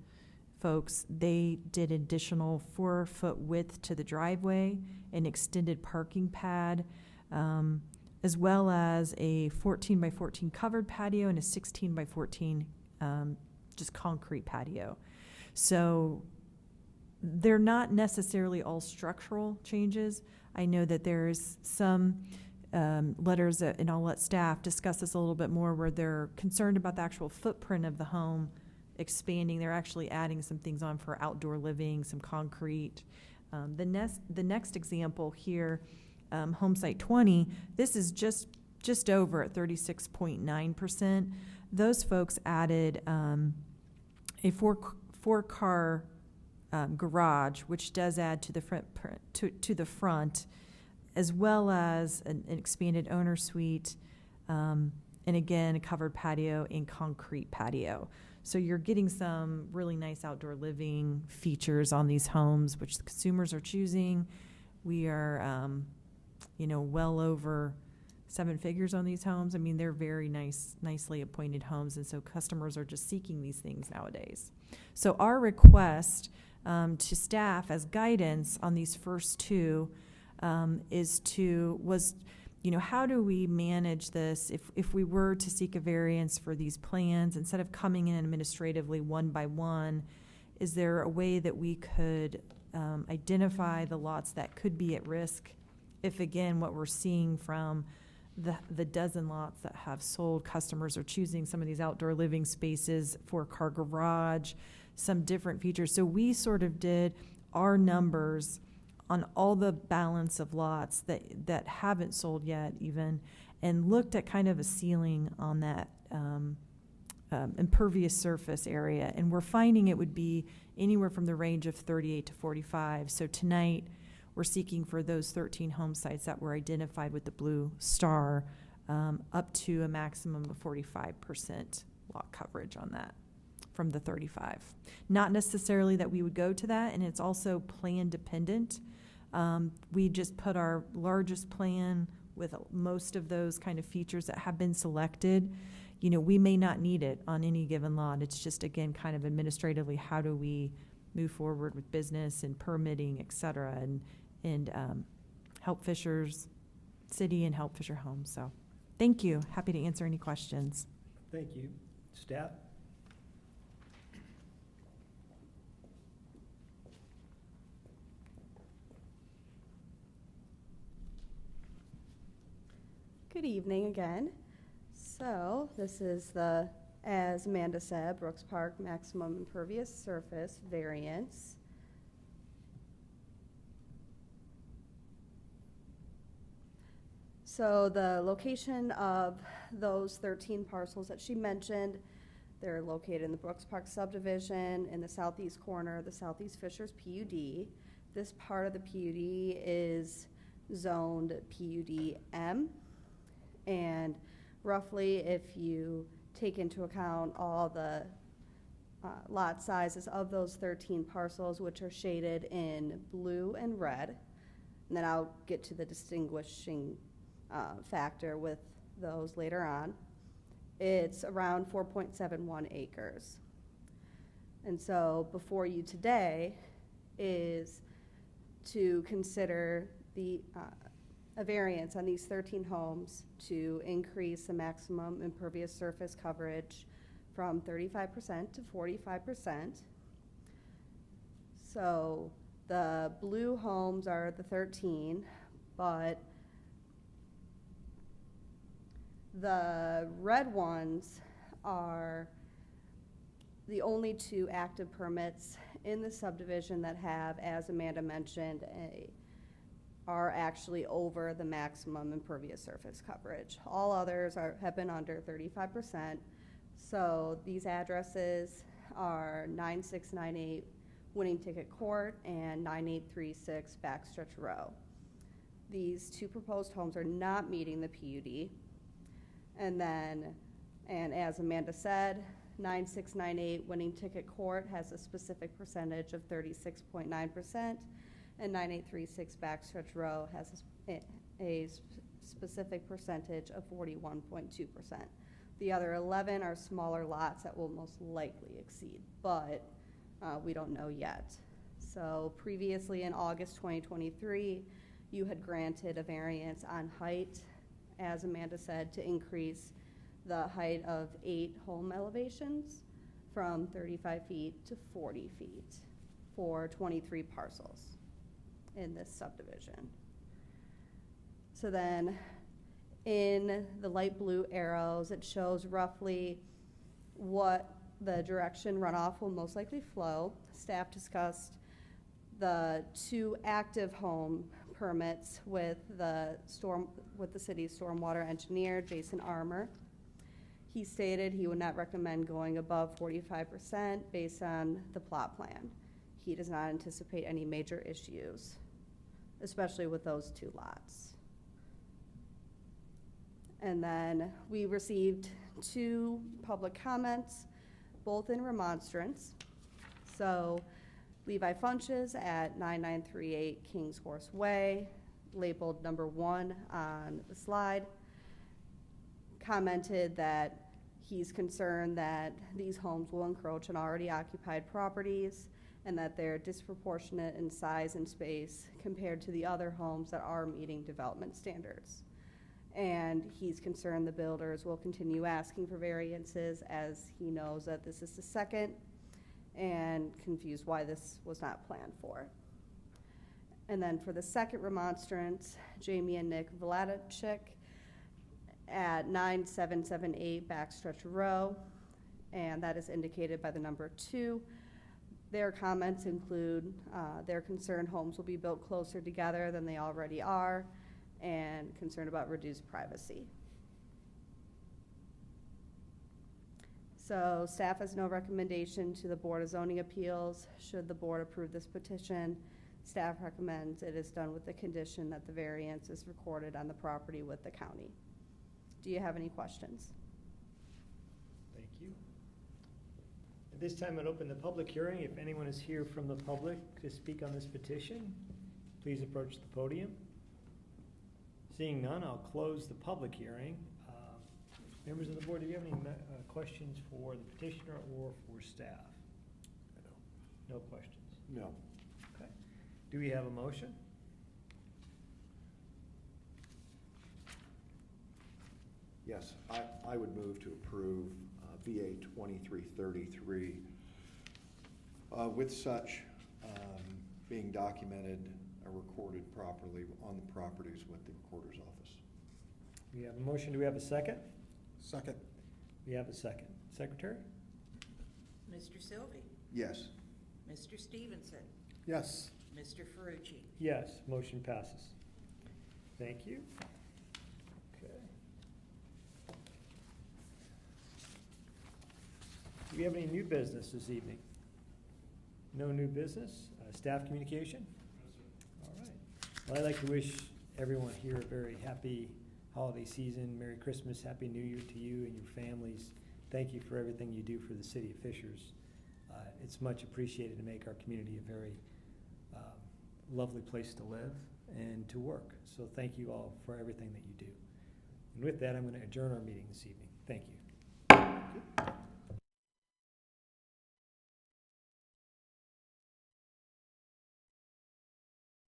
folks, they did additional 4-foot width to the driveway, an extended parking pad, as well as a 14 by 14 covered patio and a 16 by 14 just concrete patio. So they're not necessarily all structural changes. I know that there's some letters and I'll let staff discuss this a little bit more, where they're concerned about the actual footprint of the home expanding. They're actually adding some things on for outdoor living, some concrete. The next example here, home site 20, this is just over at 36.9%. Those folks added a four-car garage, which does add to the front, as well as an expanded owner suite, and again, a covered patio and concrete patio. So you're getting some really nice outdoor living features on these homes, which the consumers are choosing. We are, well over 7 figures on these homes. I mean, they're very nicely appointed homes, and so customers are just seeking these things nowadays. So our request to staff as guidance on these first two was how do we manage this if we were to seek a variance for these plans, instead of coming in administratively one by one? Is there a way that we could identify the lots that could be at risk if, again, what we're seeing from the dozen lots that have sold, customers are choosing some of these outdoor living spaces, 4-car garage, some different features? So we sort of did our numbers on all the balance of lots that haven't sold yet even, and looked at kind of a ceiling on that impervious surface area. And we're finding it would be anywhere from the range of 38 to 45. So tonight, we're seeking for those 13 home sites that were identified with the blue star up to a maximum of 45% lot coverage on that from the 35. Not necessarily that we would go to that, and it's also plan dependent. We just put our largest plan with most of those kind of features that have been selected. We may not need it on any given lot. It's just, again, kind of administratively, how do we move forward with business and permitting, et cetera, and help Fishers City and help Fisher Homes. So thank you. Happy to answer any questions. Thank you. Staff? Good evening again. So this is the, as Amanda said, Brooks Park maximum impervious surface variance. So the location of those 13 parcels that she mentioned, they're located in the Brooks Park subdivision in the southeast corner of the Southeast Fishers PUD. This part of the PUD is zoned PUD M. And roughly, if you take into account all the lot sizes of those 13 parcels, which are shaded in blue and red, and then I'll get to the distinguishing factor with those later on, it's around 4.71 acres. And so before you today is to consider a variance on these 13 homes to increase the maximum impervious surface coverage from 35% to 45%. So the blue homes are the 13, but the red ones are the only two active permits in the subdivision that have, as Amanda mentioned, are actually over the maximum impervious surface coverage. All others have been under 35%. So these addresses are 9698 Winning Ticket Court and 9836 Backstretch Row. These two proposed homes are not meeting the PUD. And as Amanda said, 9698 Winning Ticket Court has a specific percentage of 36.9%, and 9836 Backstretch Row has a specific percentage of 41.2%. The other 11 are smaller lots that will most likely exceed, but we don't know yet. So previously in August 2023, you had granted a variance on height, as Amanda said, to increase the height of 8 home elevations from 35 feet to 40 feet for 23 parcels in this subdivision. So then in the light blue arrows, it shows roughly what the direction runoff will most likely flow. Staff discussed the 2 active home permits with the city's stormwater engineer, Jason Armour. He stated he would not recommend going above 45% based on the plot plan. He does not anticipate any major issues, especially with those 2 lots. And then we received 2 public comments, both in remonstrance. So Levi Funches at 9938 King's Horse Way, labeled number 1 on the slide, commented that he's concerned that these homes will encroach on already occupied properties and that they're disproportionate in size and space compared to the other homes that are meeting development standards. And he's concerned the builders will continue asking for variances, as he knows that this is the second, and confused why this was not planned for. And then for the second remonstrance, Jamie and Nick Vladichik at 9778 Backstretch Row, and that is indicated by the number 2. Their comments include their concern homes will be built closer together than they already are, and concern about reduced privacy. So staff has no recommendation to the Board of Zoning Appeals. Should the board approve this petition, staff recommends it is done with the condition that the variance is recorded on the property with the county. Do you have any questions? Thank you. At this time, I'd open the public hearing. If anyone is here from the public to speak on this petition, please approach the podium. Seeing none, I'll close the public hearing. Members of the board, do you have any questions for the petitioner or for staff? No questions? No. Okay. Do we have a motion? Yes, I would move to approve VA 2333 with such being documented or recorded properly on the properties with the recorder's office. We have a motion. Do we have a second? Second. We have a second. Secretary? Mr. Sylvie? Yes. Mr. Stevenson? Yes. Mr. Ferrucci? Yes, motion passes. Thank you. Okay. Do we have any new business this evening? No new business? Staff communication? All right. Well, I'd like to wish everyone here a very happy holiday season. Merry Christmas, Happy New Year to you and your families. Thank you for everything you do for the city of Fishers. It's much appreciated to make our community a very lovely place to live and to work. So thank you all for everything that you do. And with that, I'm going to adjourn our meeting this evening. Thank you.